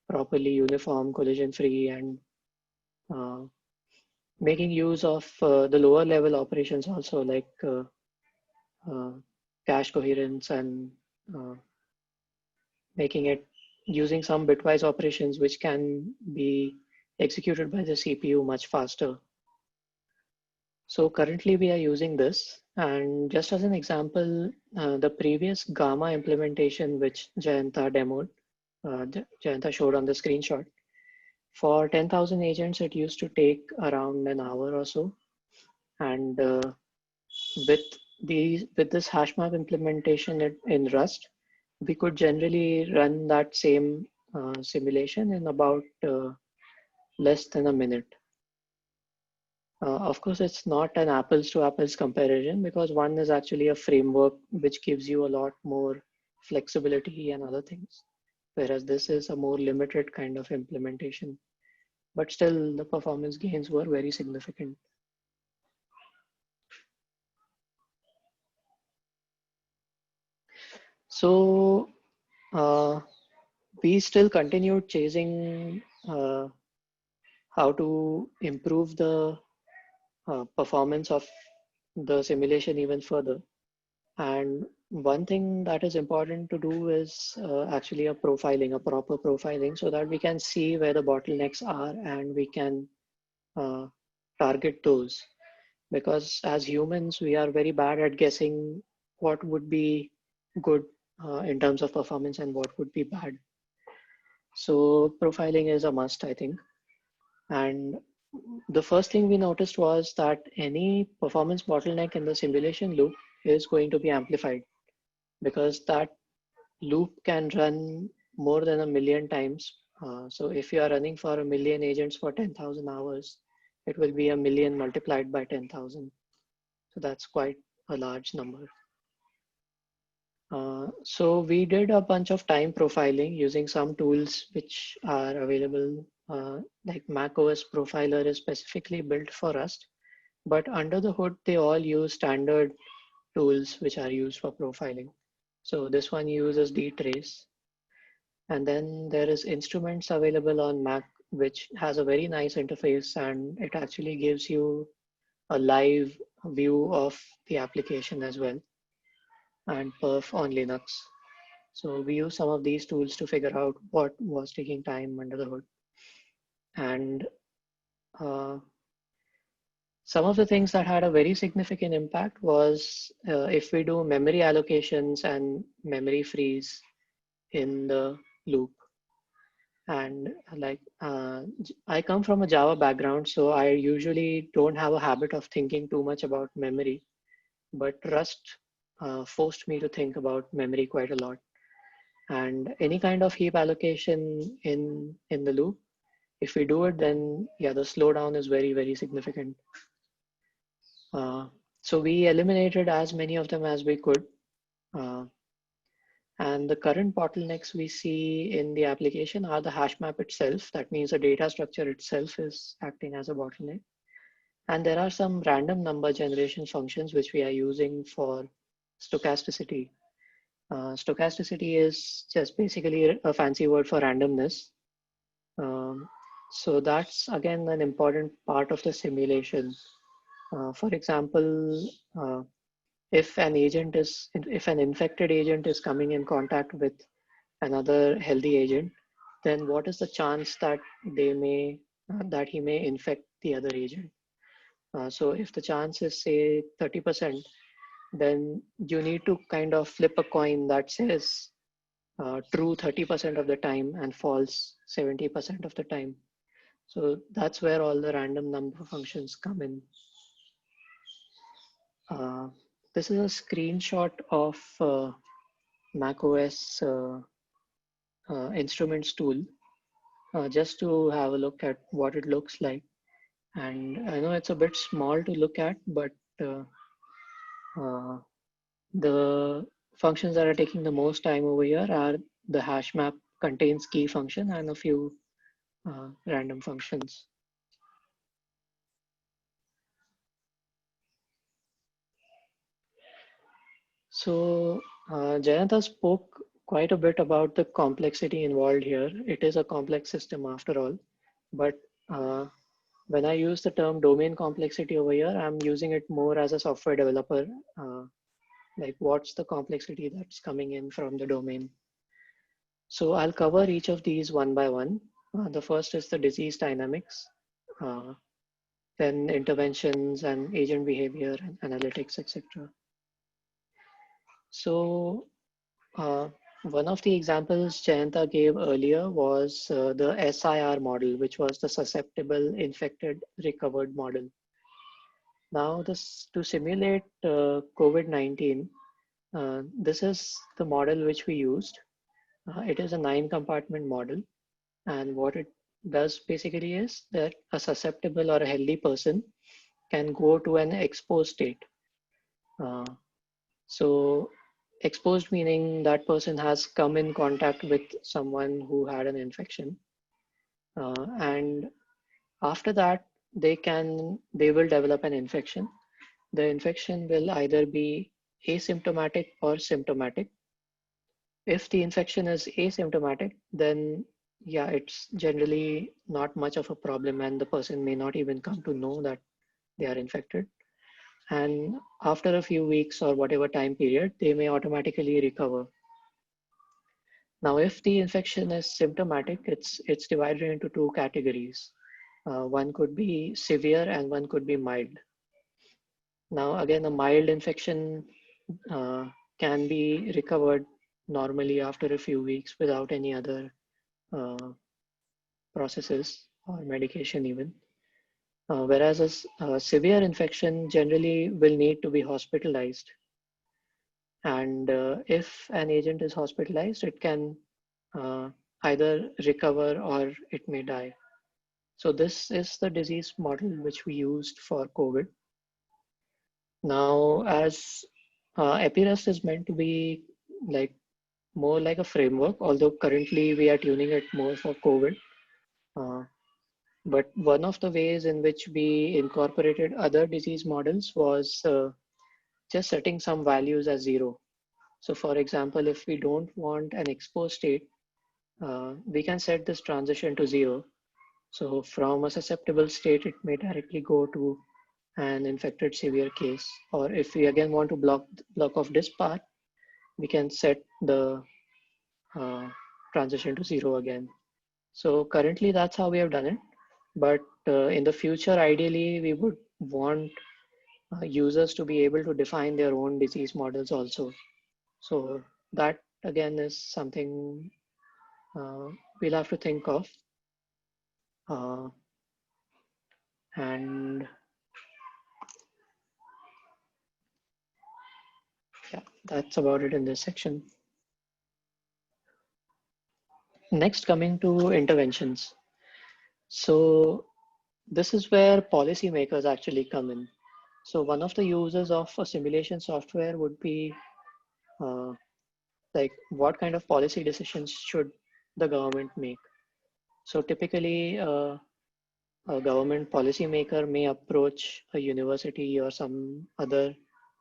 properly uniform, collision free, and making use of the lower level operations also, like cache coherence, and making it using some bitwise operations which can be executed by the CPU much faster. So currently we are using this, and just as an example, the previous Gamma implementation which Jayanta demoed, Jayanta showed on the screenshot, for 10,000 agents it used to take around an hour or so, and with this hash map implementation in Rust, we could generally run that same simulation in about less than a minute. Of course, it's not an apples to apples comparison, because one is actually a framework which gives you a lot more flexibility and other things, whereas this is a more limited kind of implementation. But still, the performance gains were very significant. So we still continued chasing how to improve the performance of the simulation even further. And one thing that is important to do is actually a proper profiling, so that we can see where the bottlenecks are and we can target those. Because as humans, we are very bad at guessing what would be good in terms of performance and what would be bad. So profiling is a must, I think. And the first thing we noticed was that any performance bottleneck in the simulation loop is going to be amplified, because that loop can run more than 1,000,000 times. So if you are running for 1,000,000 agents for 10,000 hours, it will be 1,000,000 multiplied by 10,000. So that's quite a large number. So we did a bunch of time profiling using some tools which are available, like macOS Profiler is specifically built for Rust, but under the hood, they all use standard tools which are used for profiling. So this one uses dtrace. And then there is instruments available on Mac, which has a very nice interface, and it actually gives you a live view of the application as well, and perf on Linux. So we use some of these tools to figure out what was taking time under the hood. And Some of the things that had a very significant impact was if we do memory allocations and memory freeze in the loop. And like I come from a Java background, so I usually don't have a habit of thinking too much about memory, but Rust forced me to think about memory quite a lot. And any kind of heap allocation in the loop, if we do it, then yeah, the slowdown is very, very significant. So we eliminated as many of them as we could. And the current bottlenecks we see in the application are the hash map itself. That means the data structure itself is acting as a bottleneck. And there are some random number generation functions which we are using for stochasticity. Stochasticity is just basically a fancy word for randomness. So that's again an important part of the simulation. For example, if an infected agent is coming in contact with another healthy agent, then what is the chance that he may infect the other agent? So if the chance is say 30%, then you need to kind of flip a coin that says true 30% of the time and false 70% of the time. So that's where all the random number functions come in. This is a screenshot of macOS instruments tool, just to have a look at what it looks like. And I know it's a bit small to look at, but the functions that are taking the most time over here are the hash map contains key function and a few random functions. So Jayanta spoke quite a bit about the complexity involved here. It is a complex system after all, but when I use the term domain complexity over here, I'm using it more as a software developer. Like what's the complexity that's coming in from the domain? So I'll cover each of these one by one. The first is the disease dynamics, then interventions and agent behavior and analytics, etc. So one of the examples Jayanta gave earlier was the SIR model, which was the susceptible, infected, recovered model. Now this to simulate COVID-19, this is the model which we used. It is a 9-compartment model. And what it does basically is that a susceptible or a healthy person can go to an exposed state. So exposed meaning that person has come in contact with someone who had an infection. And after that, they will develop an infection. The infection will either be asymptomatic or symptomatic. If the infection is asymptomatic, then yeah, it's generally not much of a problem and the person may not even come to know that they are infected. And after a few weeks or whatever time period, they may automatically recover. Now, if the infection is symptomatic, it's divided into 2 categories. One could be severe and one could be mild. Now, again, a mild infection can be recovered normally after a few weeks without any other processes or medication even. Whereas a severe infection generally will need to be hospitalized. And if an agent is hospitalized, it can either recover or it may die. So this is the disease model which we used for COVID. Now, as Epirust is meant to be more like a framework, although currently we are tuning it more for COVID. But one of the ways in which we incorporated other disease models was just setting some values as 0. So for example, if we don't want an exposed state, we can set this transition to 0. So from a susceptible state, it may directly go to an infected severe case. Or if we again want to block off this path, we can set the transition to 0 again. So currently that's how we have done it. But in the future, ideally, we would want users to be able to define their own disease models also. So that again is something we'll have to think of. And yeah, that's about it in this section. Next, coming to interventions. So this is where policymakers actually come in. So one of the uses of a simulation software would be like what kind of policy decisions should the government make? So typically a government policymaker may approach a university or some other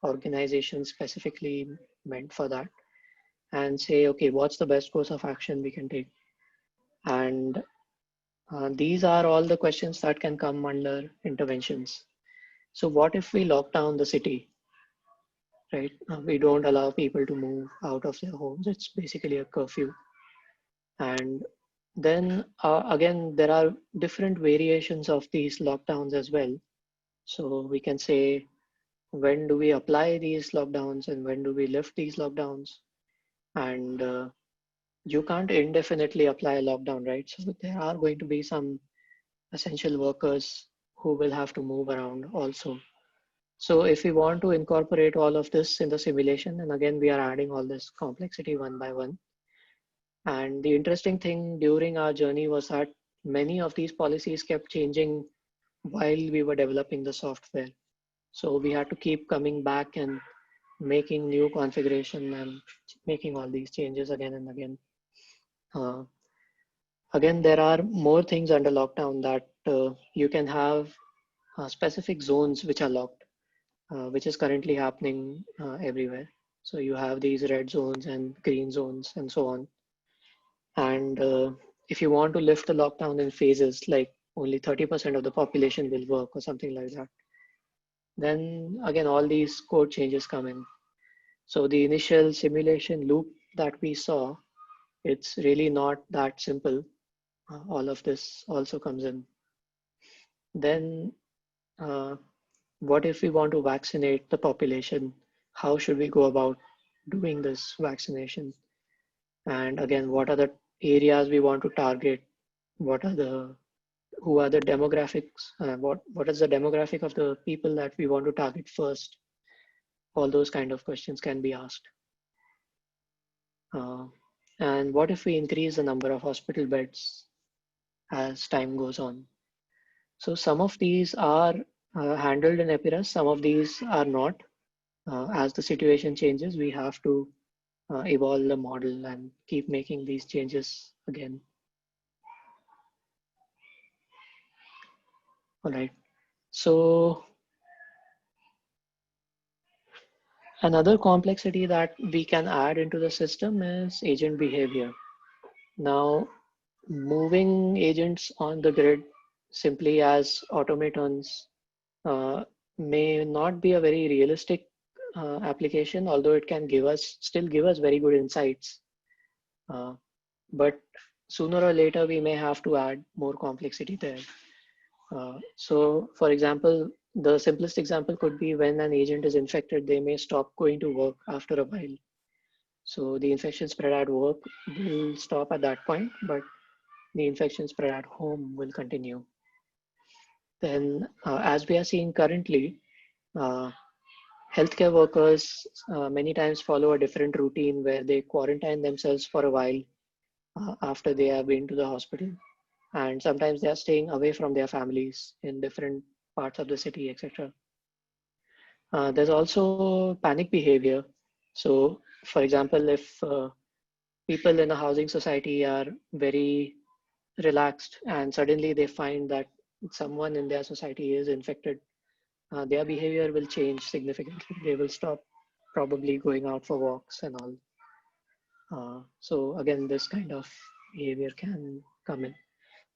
organization specifically meant for that and say, okay, what's the best course of action we can take? And these are all the questions that can come under interventions. So what if we lock down the city, right? We don't allow people to move out of their homes. It's basically a curfew. And then again, there are different variations of these lockdowns as well. So we can say, when do we apply these lockdowns and when do we lift these lockdowns? And you can't indefinitely apply a lockdown, right? So there are going to be some essential workers who will have to move around also. So if we want to incorporate all of this in the simulation, and again, we are adding all this complexity one by one. And the interesting thing during our journey was that many of these policies kept changing while we were developing the software. So we had to keep coming back and making new configuration and making all these changes again and again. Again, there are more things under lockdown that you can have specific zones which are locked, which is currently happening everywhere. So you have these red zones and green zones and so on. And if you want to lift the lockdown in phases, like only 30% of the population will work or something like that, then again, all these code changes come in. So the initial simulation loop that we saw, it's really not that simple. All of this also comes in. Then what if we want to vaccinate the population? How should we go about doing this vaccination? And again, what are the areas we want to target? Who are the demographics? What is the demographic of the people that we want to target first? All those kind of questions can be asked. And what if we increase the number of hospital beds as time goes on? So some of these are handled in Epirus, some of these are not. As the situation changes, we have to evolve the model and keep making these changes again. All right. So another complexity that we can add into the system is agent behavior. Now, moving agents on the grid simply as automatons may not be a very realistic application, although it can still give us very good insights. But sooner or later, we may have to add more complexity there. So for example, the simplest example could be when an agent is infected, they may stop going to work after a while. So the infection spread at work will stop at that point, but the infection spread at home will continue. Then as we are seeing currently, healthcare workers many times follow a different routine where they quarantine themselves for a while after they have been to the hospital. And sometimes they are staying away from their families in different parts of the city, etc. There's also panic behavior. So for example, if people in a housing society are very relaxed and suddenly they find that someone in their society is infected, their behavior will change significantly. They will stop probably going out for walks and all. So again, this kind of behavior can come in.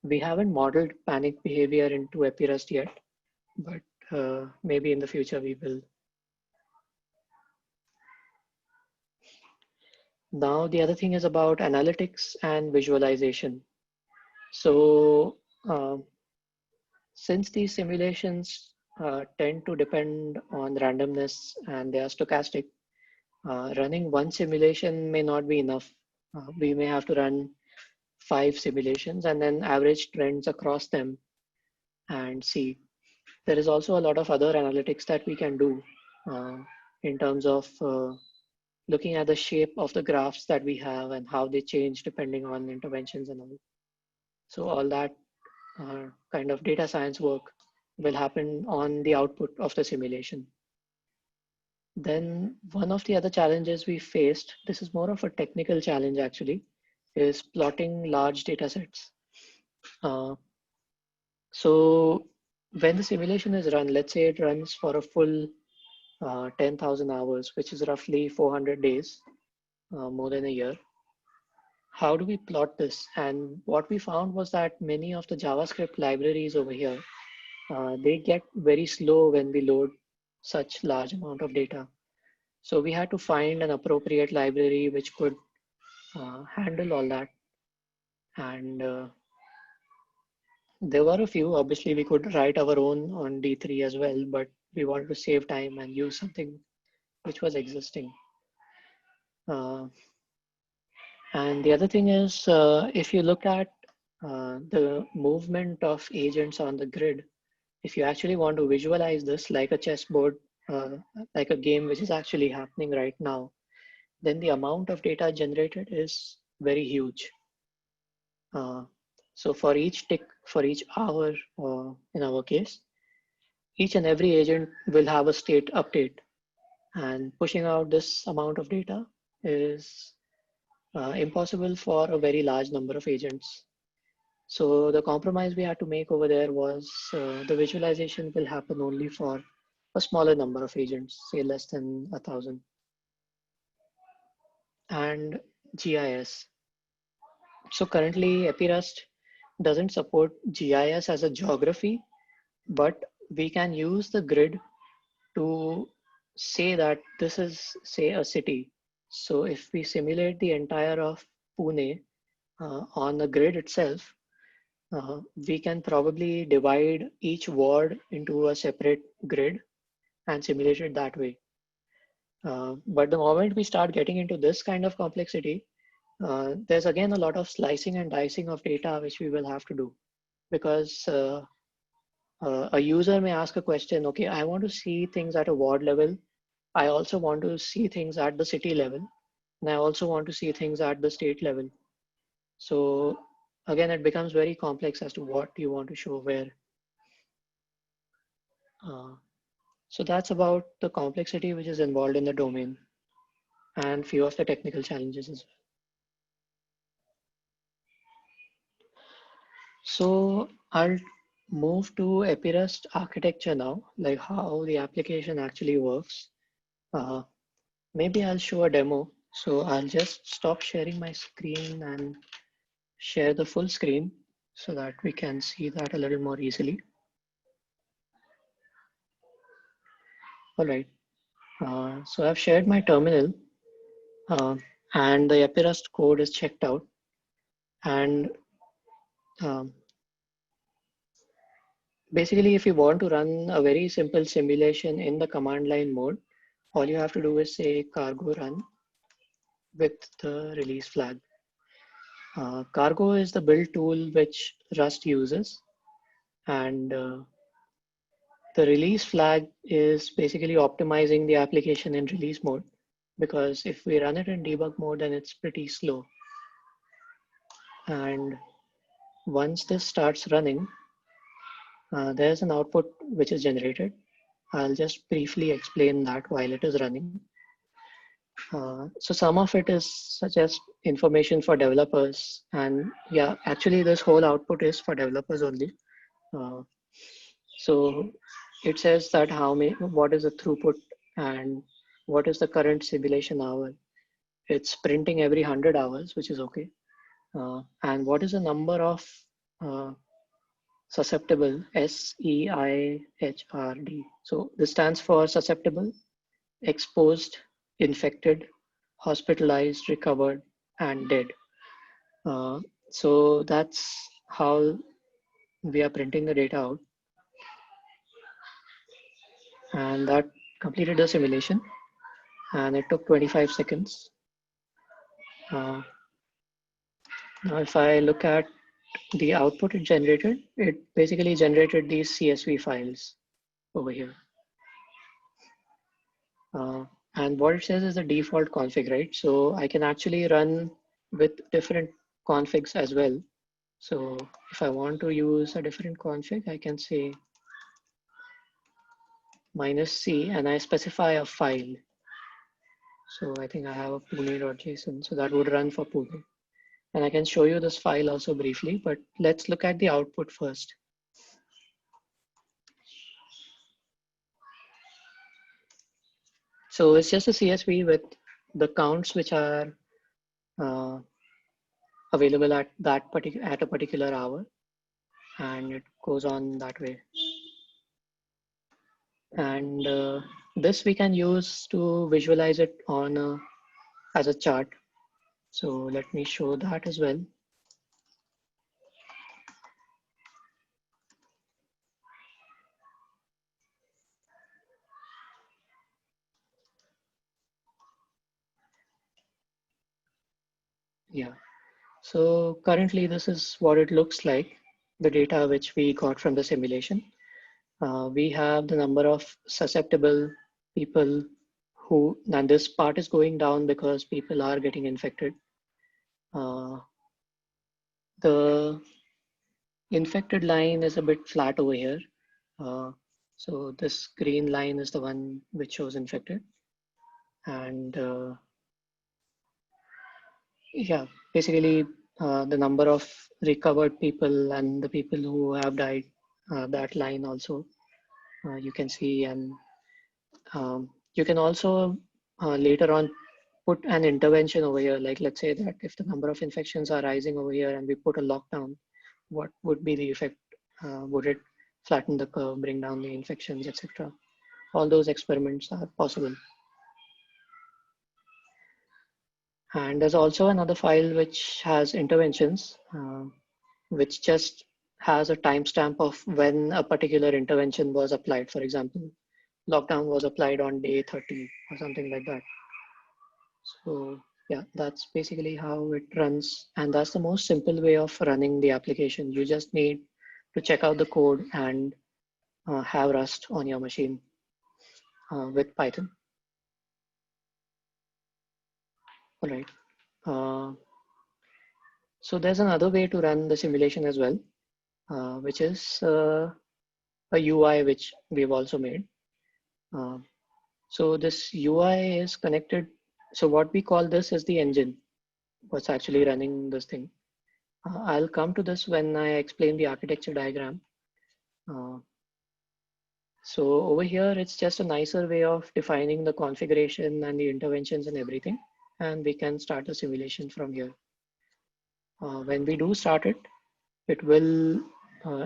We haven't modeled panic behavior into Epirus yet, but maybe in the future we will. Now, the other thing is about analytics and visualization. So since these simulations tend to depend on randomness and they are stochastic. Running one simulation may not be enough. We may have to run 5 simulations and then average trends across them and see. There is also a lot of other analytics that we can do uh, in terms of looking at the shape of the graphs that we have and how they change depending on interventions and all. So all that kind of data science work will happen on the output of the simulation. Then one of the other challenges we faced, this is more of a technical challenge actually, is plotting large data sets. So when the simulation is run, let's say it runs for a full 10,000 hours, which is roughly 400 days, more than a year. How do we plot this? And what we found was that many of the JavaScript libraries over here, they get very slow when we load such large amount of data. So we had to find an appropriate library which could handle all that. And there were a few. Obviously, we could write our own on D3 as well, but we wanted to save time and use something which was existing. And the other thing is, if you look at the movement of agents on the grid, if you actually want to visualize this like a chessboard, like a game which is actually happening right now, then the amount of data generated is very huge. So for each tick, for each hour, in our case, each and every agent will have a state update, and pushing out this amount of data is impossible for a very large number of agents. So the compromise we had to make over there was the visualization will happen only for a smaller number of agents, say less than 1,000. And GIS. So currently Epirust doesn't support GIS as a geography, but we can use the grid to say that this is, say, a city. So if we simulate the entire of Pune on the grid itself, we can probably divide each ward into a separate grid and simulate it that way. But the moment we start getting into this kind of complexity, there's again a lot of slicing and dicing of data which we will have to do, because a user may ask a question, okay, I want to see things at a ward level. I also want to see things at the city level. And I also want to see things at the state level. So again, it becomes very complex as to what you want to show where. So that's about the complexity which is involved in the domain and few of the technical challenges as well. So I'll move to Epirust architecture now, like how the application actually works. Maybe I'll show a demo. So I'll just stop sharing my screen and share the full screen so that we can see that a little more easily. All right. So I've shared my terminal and the Epirust code is checked out. And basically, if you want to run a very simple simulation in the command line mode, all you have to do is say cargo run with the release flag. Cargo is the build tool which Rust uses, and the release flag is basically optimizing the application in release mode, because if we run it in debug mode, then it's pretty slow. And once this starts running, there's an output which is generated. I'll just briefly explain that while it is running. So some of it is such as information for developers, and yeah, actually this whole output is for developers only. So it says that what is the throughput and what is the current simulation hour. It's printing every 100 hours, which is okay. And what is the number of susceptible, SEIHRD. So this stands for susceptible, exposed, infected, hospitalized, recovered, and dead. So that's how we are printing the data out. and that completed the simulation, and it took 25 seconds. Now if I look at the output it generated, it basically generated these CSV files over here. And what it says is the default config, right? So I can actually run with different configs as well. So if I want to use a different config, I can say -c and I specify a file. So I think I have a pune.json, so that would run for Pune. And I can show you this file also briefly, but let's look at the output first. So it's just a CSV with the counts which are uh, available at a particular hour, and it goes on that way. And this we can use to visualize it on as a chart. So let me show that as well. Yeah, so currently this is what it looks like, the data which we got from the simulation. We have the number of susceptible people who, and this part is going down because people are getting infected. The infected line is a bit flat over here. So this green line is the one which shows infected. And yeah, basically the number of recovered people and the people who have died, that line also you can see. And you can also later on put an intervention over here. Like let's say that if the number of infections are rising over here and we put a lockdown, what would be the effect? Would it flatten the curve, bring down the infections, etc.? All those experiments are possible. And there's also another file which has interventions, which just has a timestamp of when a particular intervention was applied. For example, lockdown was applied on day 30 or something like that. So yeah, that's basically how it runs. And that's the most simple way of running the application. You just need to check out the code and have Rust on your machine with Python. All right. So there's another way to run the simulation as well, which is a UI which we've also made. So this UI is connected. So what we call this is the engine, what's actually running this thing. I'll come to this when I explain the architecture diagram. So over here, it's just a nicer way of defining the configuration and the interventions and everything. And we can start the simulation from here. When we do start it, it will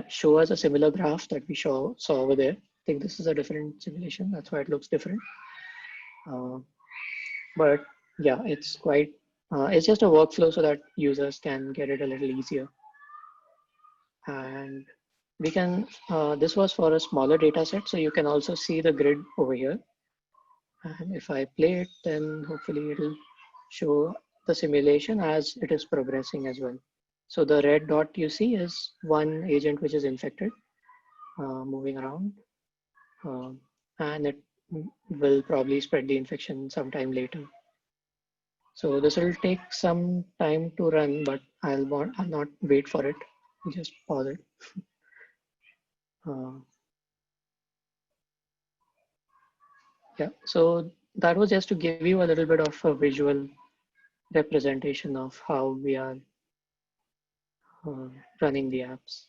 show us a similar graph that we saw over there. I think this is a different simulation. That's why it looks different. But yeah, it's quite, it's just a workflow so that users can get it a little easier. And we can, this was for a smaller data set, so you can also see the grid over here. And if I play it, then hopefully it'll show the simulation as it is progressing as well. So the red dot you see is one agent which is infected, moving around, and it will probably spread the infection sometime later. So this will take some time to run, but I'll not wait for it. Just pause it. Yeah, so that was just to give you a little bit of a visual representation of how we are running the apps.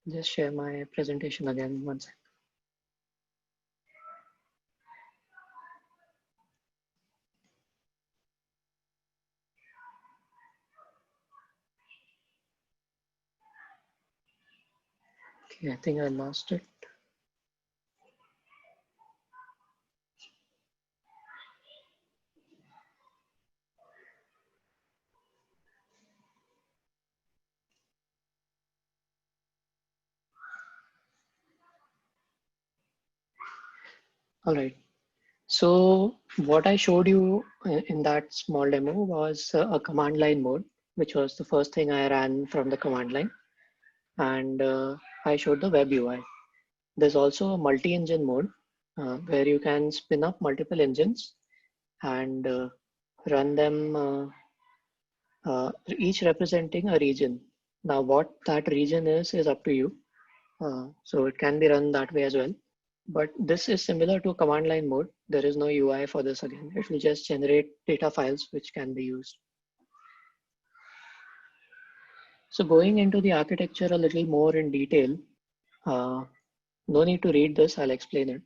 Just share my presentation again one second. Okay, I think I lost it. All right. So what I showed you in that small demo was a command line mode, which was the first thing I ran from the command line. And I showed the web UI. There's also a multi-engine mode where you can spin up multiple engines and run them, each representing a region. Now, what that region is up to you. So it can be run that way as well. But this is similar to command line mode. There is no UI for this again. It will just generate data files which can be used. So going into the architecture a little more in detail, no need to read this, I'll explain it.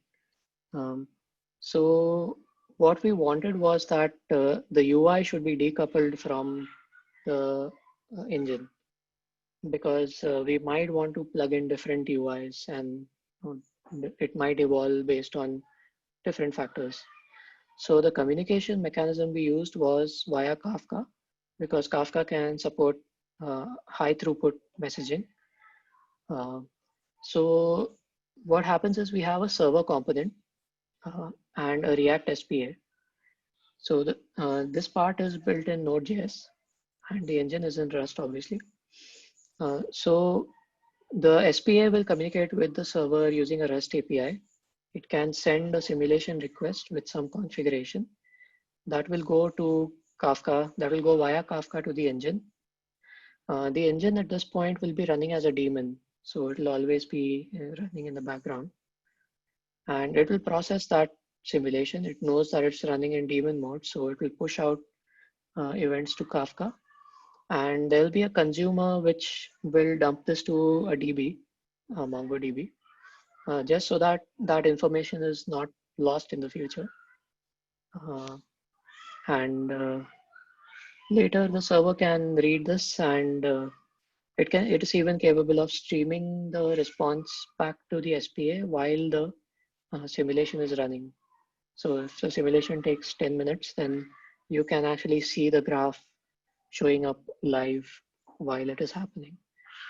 So what we wanted was that the UI should be decoupled from the engine, because we might want to plug in different UIs and it might evolve based on different factors. So the communication mechanism we used was via Kafka, because Kafka can support high throughput messaging. So what happens is we have a server component and a React SPA. So this part is built in Node.js and the engine is in Rust, obviously. So the SPA will communicate with the server using a REST API. It can send a simulation request with some configuration that will go to Kafka, that will go via Kafka to the engine. The engine at this point will be running as a daemon. So it will always be running in the background. And it will process that simulation. It knows that it's running in daemon mode. So it will push out events to Kafka. And there'll be a consumer which will dump this to a DB, MongoDB, just so that that information is not lost in the future. And later the server can read this, and it is even capable of streaming the response back to the SPA while the simulation is running. So if the simulation takes 10 minutes, then you can actually see the graph showing up live while it is happening.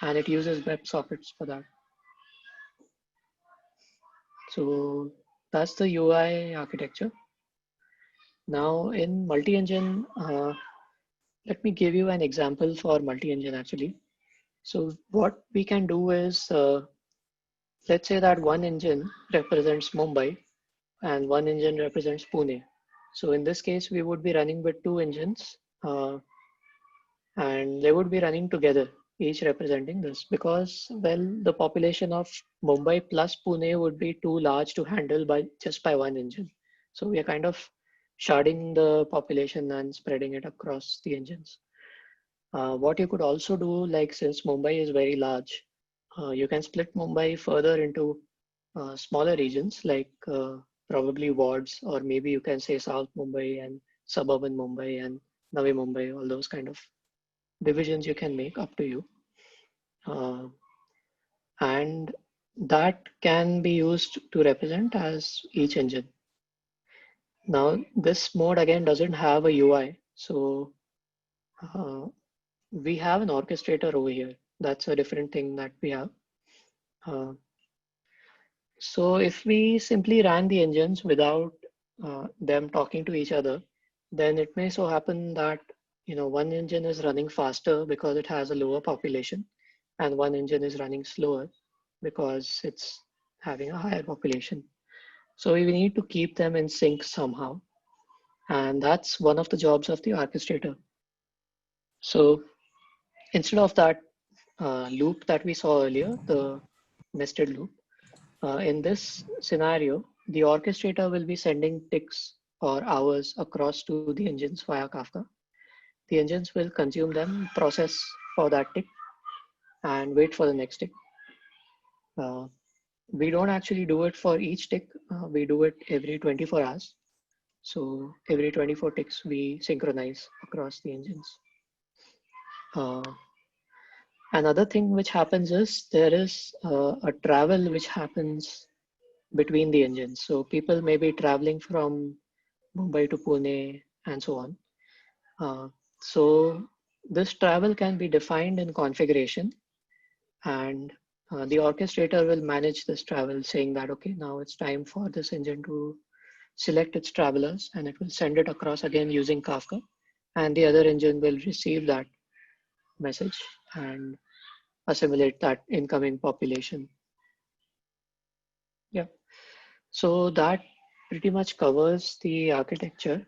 And it uses WebSockets for that. So that's the UI architecture. Now in multi-engine, let me give you an example for multi-engine actually. So what we can do is, let's say that one engine represents Mumbai and one engine represents Pune. So in this case, we would be running with two engines and they would be running together, each representing this, because, well, the population of Mumbai plus Pune would be too large to handle by just by one engine. So we are kind of sharding the population and spreading it across the engines. What you could also do, like since Mumbai is very large, you can split Mumbai further into smaller regions, like probably wards, or maybe you can say South Mumbai and suburban Mumbai and Navi Mumbai, all those kind of divisions you can make, up to you. And that can be used to represent as each engine. Now, this mode again doesn't have a UI. So we have an orchestrator over here. That's a different thing that we have. So if we simply ran the engines without them talking to each other, then it may so happen that one engine is running faster because it has a lower population, and one engine is running slower because it's having a higher population. So we need to keep them in sync somehow. And that's one of the jobs of the orchestrator. So instead of that loop that we saw earlier, the nested loop, in this scenario, the orchestrator will be sending ticks or hours across to the engines via Kafka. The engines will consume them, process for that tick, and wait for the next tick. We don't actually do it for each tick. We do it every 24 hours. So every 24 ticks, we synchronize across the engines. Another thing which happens is there is a travel which happens between the engines. So people may be traveling from Mumbai to Pune and so on. So this travel can be defined in configuration, and The orchestrator will manage this travel, saying that, okay, now it's time for this engine to select its travelers, and it will send it across again using Kafka. And the other engine will receive that message and assimilate that incoming population. Yeah. So that pretty much covers the architecture.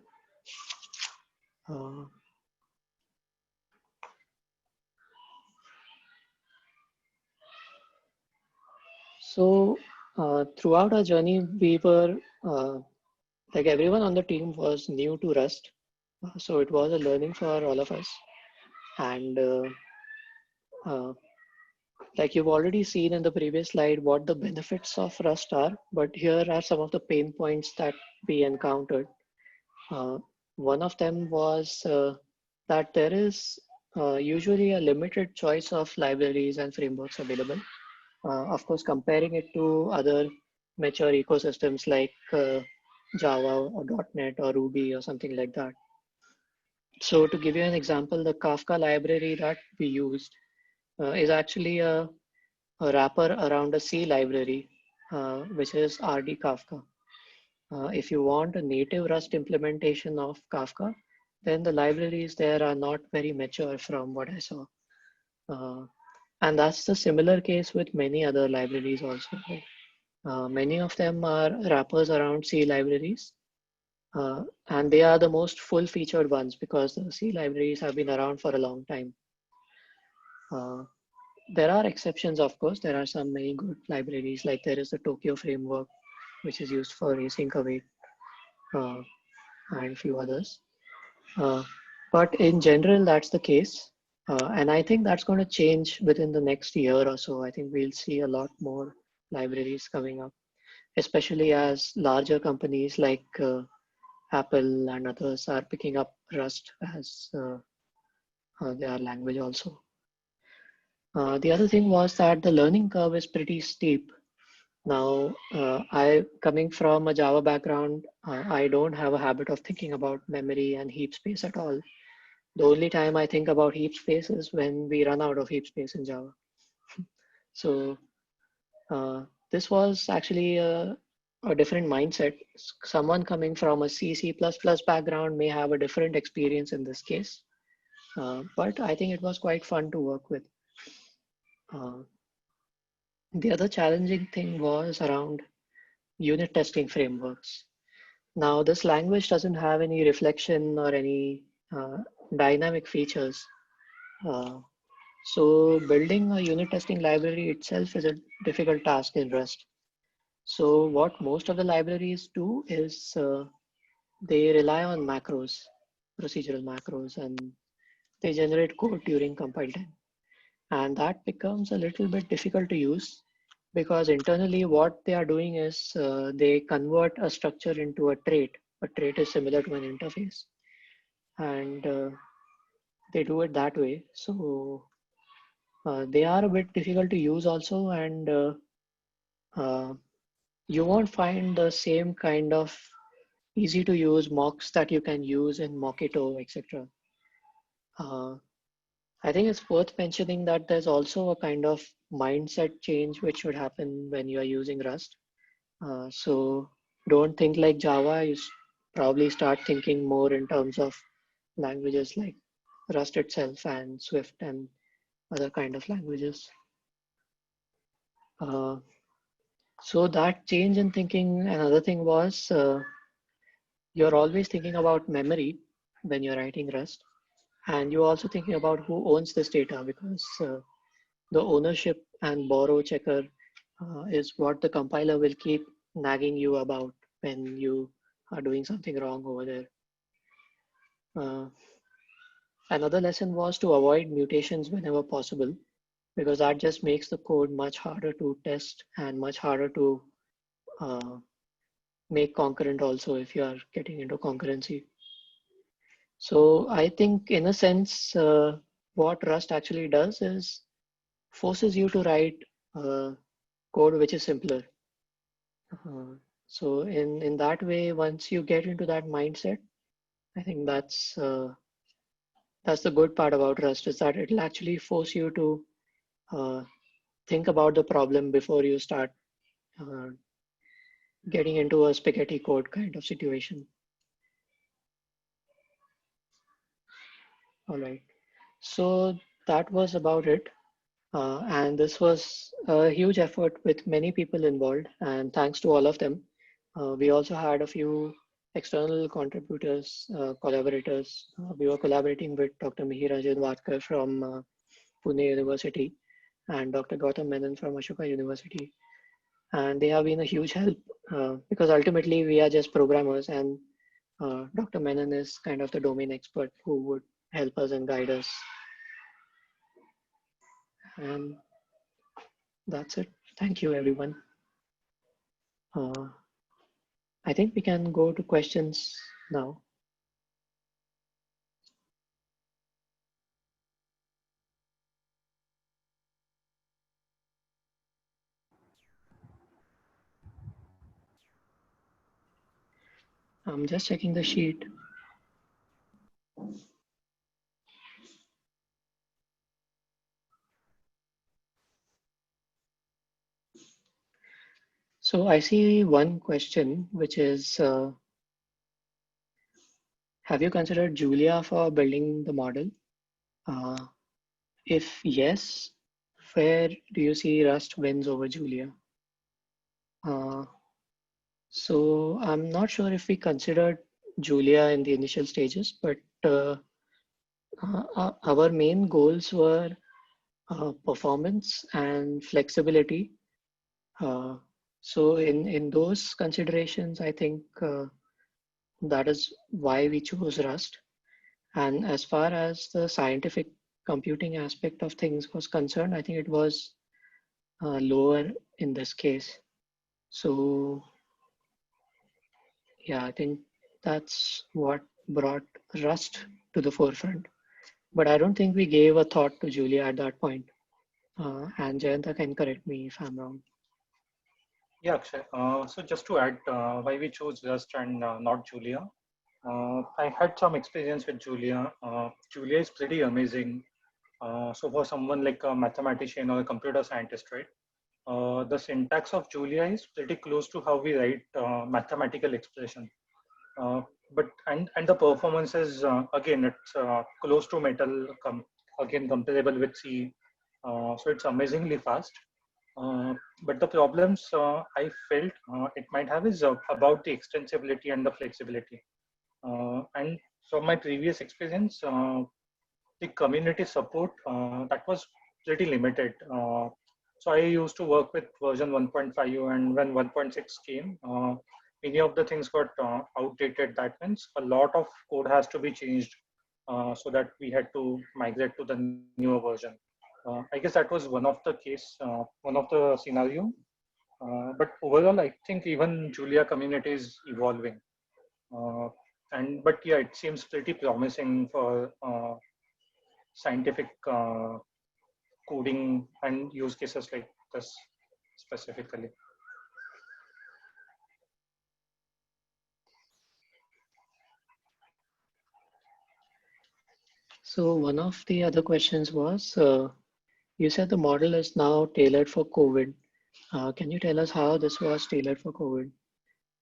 Throughout our journey, we were like everyone on the team was new to Rust. So it was a learning for all of us. And uh, like you've already seen in the previous slide what the benefits of Rust are, but here are some of the pain points that we encountered. One of them was that there is usually a limited choice of libraries and frameworks available. Of course, comparing it to other mature ecosystems like Java or .NET or Ruby or something like that. So to give you an example, the Kafka library that we used is actually a wrapper around a C library, which is RD Kafka. If you want a native Rust implementation of Kafka, then the libraries there are not very mature from what I saw. And that's the similar case with many other libraries also. Many of them are wrappers around C libraries. And they are the most full-featured ones because the C libraries have been around for a long time. There are exceptions, of course. There are some many good libraries, like there is the Tokyo framework, which is used for async await, and a few others. But in general, that's the case. And I think that's going to change within the next year or so. I think we'll see a lot more libraries coming up, especially as larger companies like Apple and others are picking up Rust as their language also. The other thing was that the learning curve is pretty steep. Now, I coming from a Java background, I don't have a habit of thinking about memory and heap space at all. The only time I think about heap space is when we run out of heap space in Java. So this was actually a different mindset. Someone coming from a C++ background may have a different experience in this case. But I think it was quite fun to work with. The other challenging thing was around unit testing frameworks. Now, this language doesn't have any reflection or any dynamic features. So building a unit testing library itself is a difficult task in Rust. So what most of the libraries do is they rely on macros, procedural macros, and they generate code during compile time. And that becomes a little bit difficult to use because internally what they are doing is they convert a structure into a trait. A trait is similar to an interface. And they do it that way. So they are a bit difficult to use also. And you won't find the same kind of easy to use mocks that you can use in Mockito, etc. I think it's worth mentioning that there's also a kind of mindset change which should happen when you are using Rust. So don't think like Java, you probably start thinking more in terms of languages like Rust itself and Swift and other kind of languages. So that change in thinking, another thing was you're always thinking about memory when you're writing Rust. And you're also thinking about who owns this data because the ownership and borrow checker is what the compiler will keep nagging you about when you are doing something wrong over there. Another lesson was to avoid mutations whenever possible, because that just makes the code much harder to test and much harder to make concurrent also if you are getting into concurrency. So I think in a sense, what Rust actually does is forces you to write code which is simpler. So in that way, once you get into that mindset, I think that's the good part about Rust is that it'll actually force you to think about the problem before you start getting into a spaghetti code kind of situation. All right. So that was about it. And this was a huge effort with many people involved, and thanks to all of them. We also had a few external contributors, collaborators. We were collaborating with Dr. Mihirajan Vatkar from Pune University and Dr. Gautam Menon from Ashoka University. And they have been a huge help because ultimately we are just programmers, and Dr. Menon is kind of the domain expert who would help us and guide us. And that's it. Thank you, everyone. I think we can go to questions now. I'm just checking the sheet. So I see one question, which is, have you considered Julia for building the model? If yes, where do you see Rust wins over Julia? So I'm not sure if we considered Julia in the initial stages, but our main goals were performance and flexibility. So in those considerations, I think that is why we chose Rust. And as far as the scientific computing aspect of things was concerned, I think it was lower in this case. So yeah, I think that's what brought Rust to the forefront. But I don't think we gave a thought to Julia at that point. And Jayanta can correct me if I'm wrong. Yeah, Akshay. So just to add, why we chose Rust and not Julia. I had some experience with Julia. Julia is pretty amazing. So for someone like a mathematician or a computer scientist, right? The syntax of Julia is pretty close to how we write mathematical expression. But the performance is again it's close to Metal, again comparable with C. So it's amazingly fast. But the problems I felt it might have is about the extensibility and the flexibility. And from my previous experience, the community support that was pretty limited. So I used to work with version 1.5, and when 1.6 came, many of the things got outdated. That means a lot of code has to be changed so that we had to migrate to the newer version. I guess that was one of the case, one of the scenario. But overall, I think even Julia community is evolving. But yeah, it seems pretty promising for scientific coding and use cases like this specifically. So one of the other questions was, you said the model is now tailored for COVID. Can you tell us how this was tailored for COVID?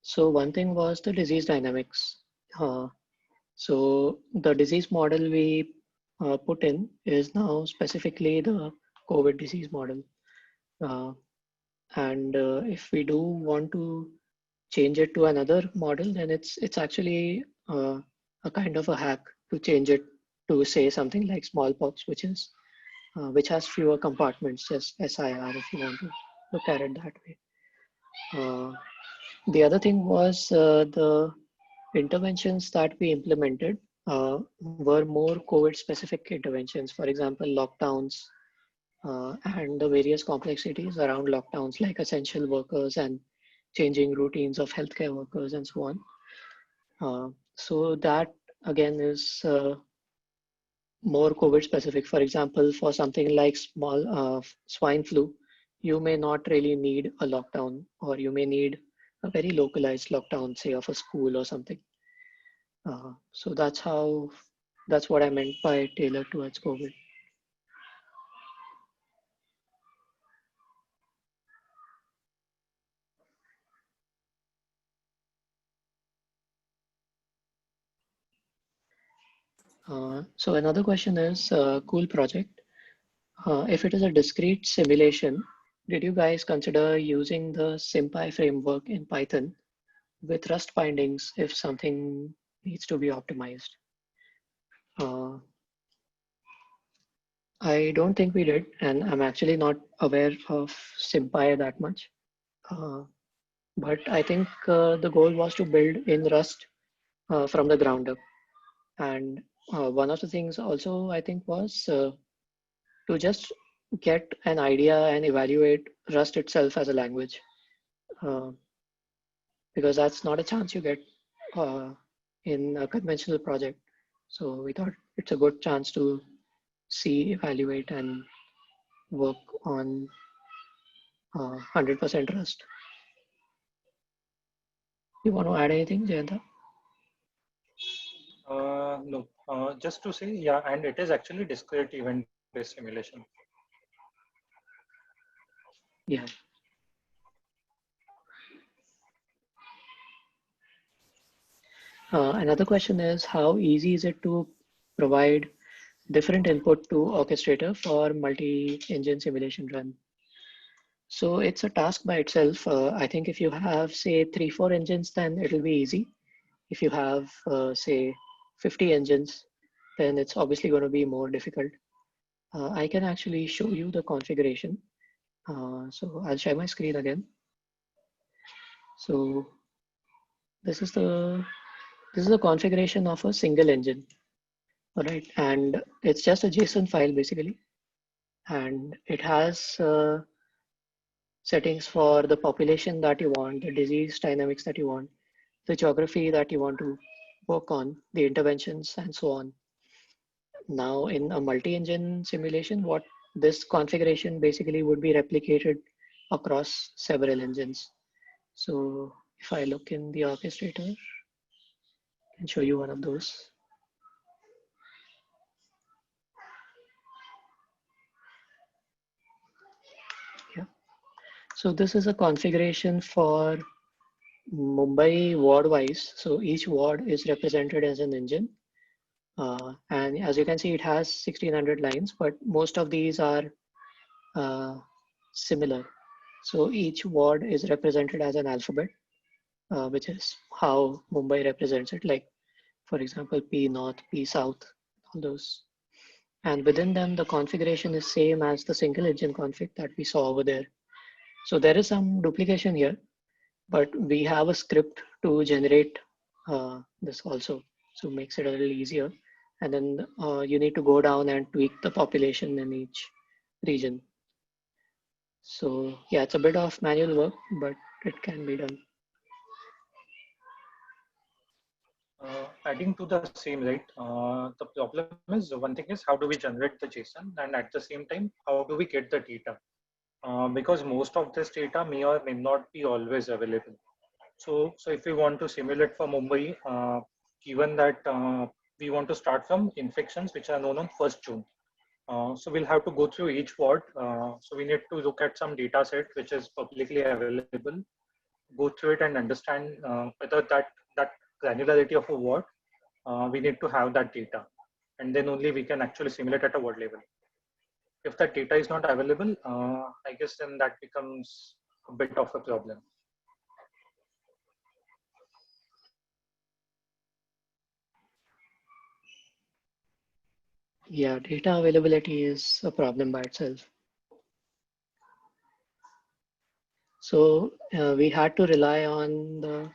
So one thing was the disease dynamics. So the disease model we put in is now specifically the COVID disease model. And if we do want to change it to another model, then it's actually a kind of a hack to change it to say something like smallpox, which has fewer compartments, just SIR if you want to look at it that way. The other thing was the interventions that we implemented were more COVID specific interventions. For example, lockdowns and the various complexities around lockdowns like essential workers and changing routines of healthcare workers and so on. So that again is more COVID specific. For example, for something like small swine flu, you may not really need a lockdown, or you may need a very localized lockdown, say of a school or something. So that's what I meant by tailored towards COVID. So another question is, cool project. If it is a discrete simulation, did you guys consider using the SymPy framework in Python with Rust bindings if something needs to be optimized? I don't think we did, and I'm actually not aware of SymPy that much. But I think the goal was to build in Rust from the ground up. And one of the things also I think was to just get an idea and evaluate Rust itself as a language, uh, because that's not a chance you get in a conventional project. So we thought it's a good chance to see, evaluate, and work on 100% Rust. You want to add anything, Jayanta? No, just to say, yeah, and it is actually discrete event-based simulation. Yeah. Another question is, how easy is it to provide different input to Orchestrator for multi-engine simulation run? So it's a task by itself. I think if you have, say, 3-4 engines, then it'll be easy. If you have, say, 50 engines, then it's obviously going to be more difficult. I can actually show you the configuration. So I'll share my screen again. So this is the configuration of a single engine. All right, and it's just a JSON file basically, and it has settings for the population that you want, the disease dynamics that you want, the geography that you want to work on, the interventions, and so on. Now, in a multi-engine simulation, what this configuration basically would be replicated across several engines. So if I look in the orchestrator, I can show you one of those. Yeah. So this is a configuration for Mumbai ward-wise. So each ward is represented as an engine. And as you can see, it has 1600 lines, but most of these are similar. So each ward is represented as an alphabet, which is how Mumbai represents it. Like, for example, P North, P South, all those. And within them, the configuration is same as the single engine config that we saw over there. So there is some duplication here, but we have a script to generate this also. So it makes it a little easier. And then you need to go down and tweak the population in each region. So yeah, it's a bit of manual work, but it can be done. Adding to the same, right? The problem is, one thing is, how do we generate the JSON, and at the same time, how do we get the data? Because most of this data may or may not be always available. So if we want to simulate for Mumbai, given that we want to start from infections which are known on 1st June. So we'll have to go through each ward. So we need to look at some data set which is publicly available, go through it and understand whether that granularity of a ward, we need to have that data. And then only we can actually simulate at a ward level. If that data is not available, I guess then that becomes a bit of a problem. Yeah, data availability is a problem by itself. So we had to rely on the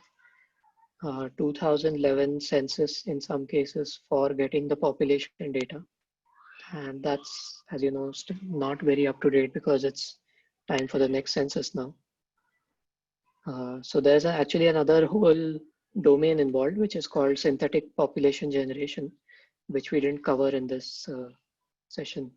2011 census in some cases for getting the population data. And that's, as you know, still not very up to date because it's time for the next census now. So there's actually another whole domain involved, which is called synthetic population generation, which we didn't cover in this session.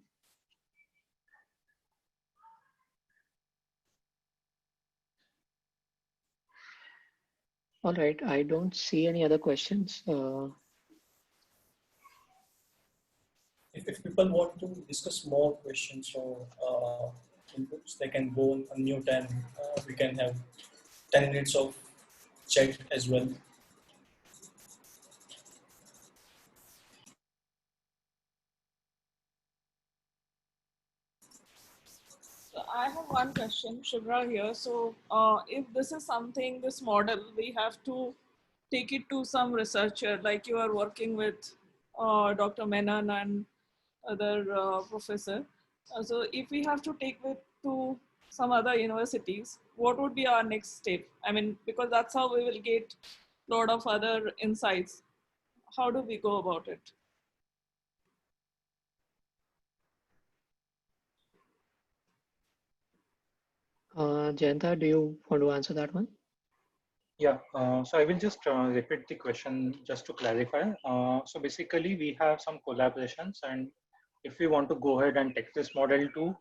All right, I don't see any other questions. If people want to discuss more questions or inputs, they can go on unmute and we can have 10 minutes of chat as well. I have one question, Shubhra here. So, if this is something, this model, we have to take it to some researcher, like you are working with Dr. Menon and other professor. So, if we have to take it to some other universities, what would be our next step? I mean, because that's how we will get a lot of other insights. How do we go about it? Jayanta, do you want to answer that one? Yeah, so I will just repeat the question just to clarify. So basically, we have some collaborations, and if we want to go ahead and take this model to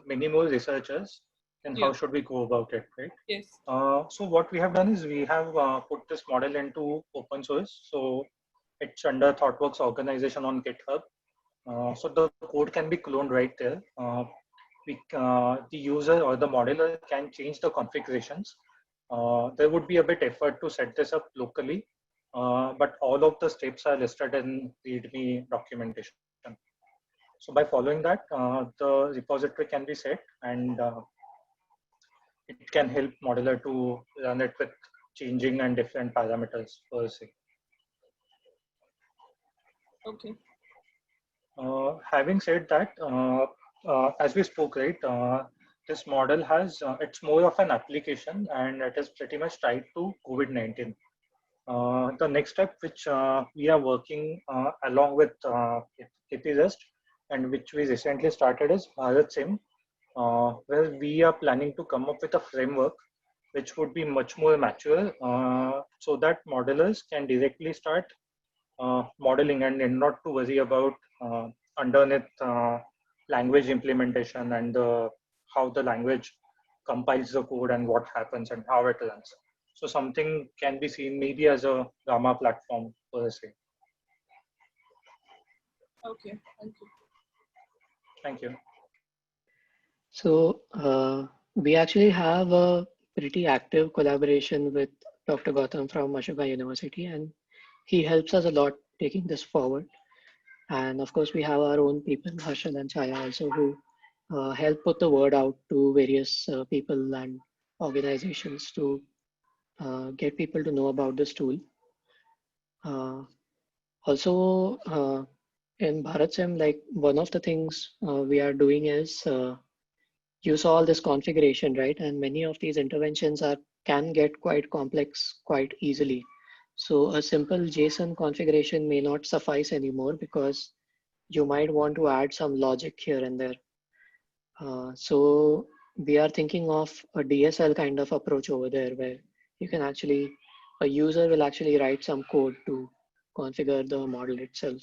many more researchers, then Yeah. how should we go about it, right? Yes. So what we have done is we have put this model into open source. So it's under ThoughtWorks organization on GitHub. So the code can be cloned right there. The user or the modeler can change the configurations. There would be a bit effort to set this up locally, but all of the steps are listed in README documentation. So by following that, the repository can be set, and it can help modeler to run it with changing and different parameters per se. Okay. Having said that, as we spoke, right, this model has, it's more of an application, and it is pretty much tied to COVID-19. The next step, which we are working along with KPRest, and which we recently started, is Bharat Sim, where we are planning to come up with a framework which would be much more mature, so that modelers can directly start modeling and not to worry about underneath language implementation and how the language compiles the code and what happens and how it runs. So something can be seen maybe as a Gamma platform per se. Okay. Thank you. Thank you. So we actually have a pretty active collaboration with Dr. Gautam from Ashoka University, and he helps us a lot taking this forward. And of course, we have our own people, Harshal and Chaya also, who help put the word out to various people and organizations to get people to know about this tool. Also, in BharatSim, like one of the things we are doing is you saw all this configuration, right? And many of these interventions can get quite complex quite easily. So a simple JSON configuration may not suffice anymore because you might want to add some logic here and there. So we are thinking of a DSL kind of approach over there where you can actually, a user will actually write some code to configure the model itself.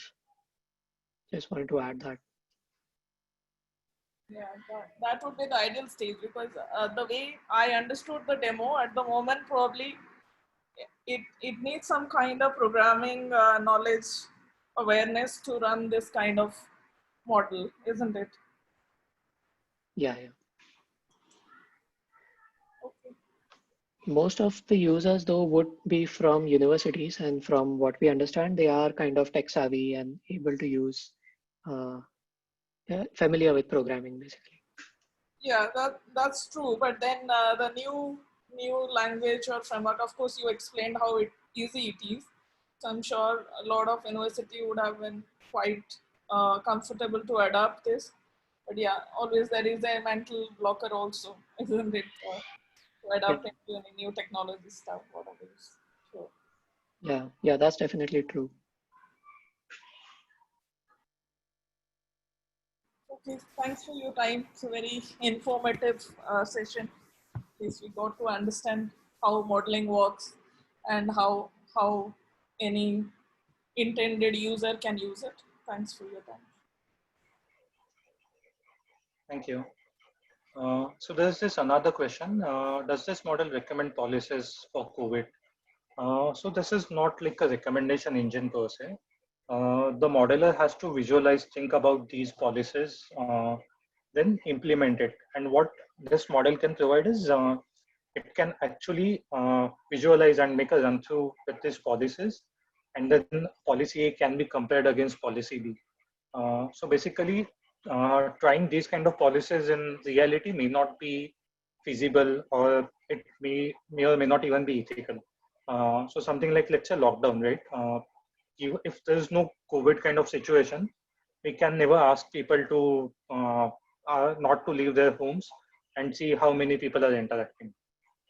Just wanted to add that. Yeah, that would be the ideal stage, because the way I understood the demo at the moment, probably it needs some kind of programming knowledge, awareness to run this kind of model, isn't it? Yeah. Okay. Most of the users though would be from universities, and from what we understand, they are kind of tech savvy and able to use, familiar with programming basically. Yeah, that's true. But then the new language or framework, of course, you explained how easy it is. So I'm sure a lot of university would have been quite comfortable to adopt this. But yeah, always there is a mental blocker also, isn't it? To Yeah. adapt into any new technology stuff, whatever it is. Sure. Yeah, that's definitely true. Okay, thanks for your time. It's a very informative session. At least we got to understand how modeling works and how any intended user can use it. Thanks for your time. Thank you. So there's this another question. Does this model recommend policies for COVID? So this is not like a recommendation engine per se. The modeler has to visualize, think about these policies, then implement it. And what this model can provide is it can actually visualize and make a run through with these policies, and then policy A can be compared against policy B. So basically, trying these kind of policies in reality may not be feasible, or it may or may not even be ethical. So something like, let's say, lockdown, right? If there's no COVID kind of situation, we can never ask people to not to leave their homes and see how many people are interacting.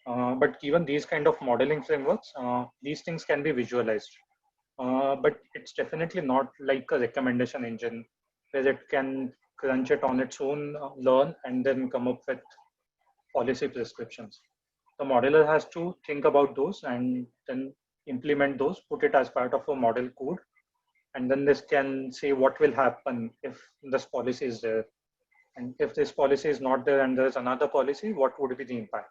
But given these kind of modeling frameworks, these things can be visualized. But it's definitely not like a recommendation engine where it can crunch it on its own, learn, and then come up with policy prescriptions. The modeler has to think about those and then implement those, put it as part of a model code, and then this can say what will happen if this policy is there. And if this policy is not there and there's another policy, what would be the impact?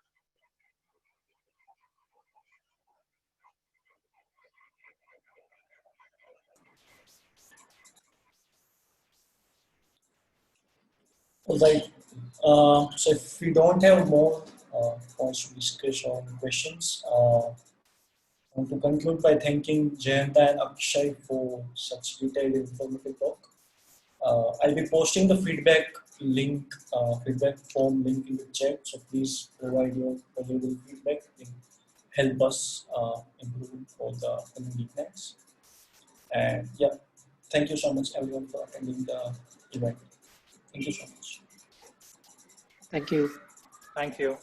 All right. So if we don't have more points to discuss or questions, I want to conclude by thanking Jayanta and Akshay for such detailed informative talk. I'll be posting the feedback link, feedback form link in the chat. So please provide your valuable feedback and help us improve for the coming weeknights. And yeah, thank you so much everyone for attending the event. Thank you so much. Thank you. Thank you.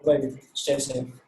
Bye. Stay safe.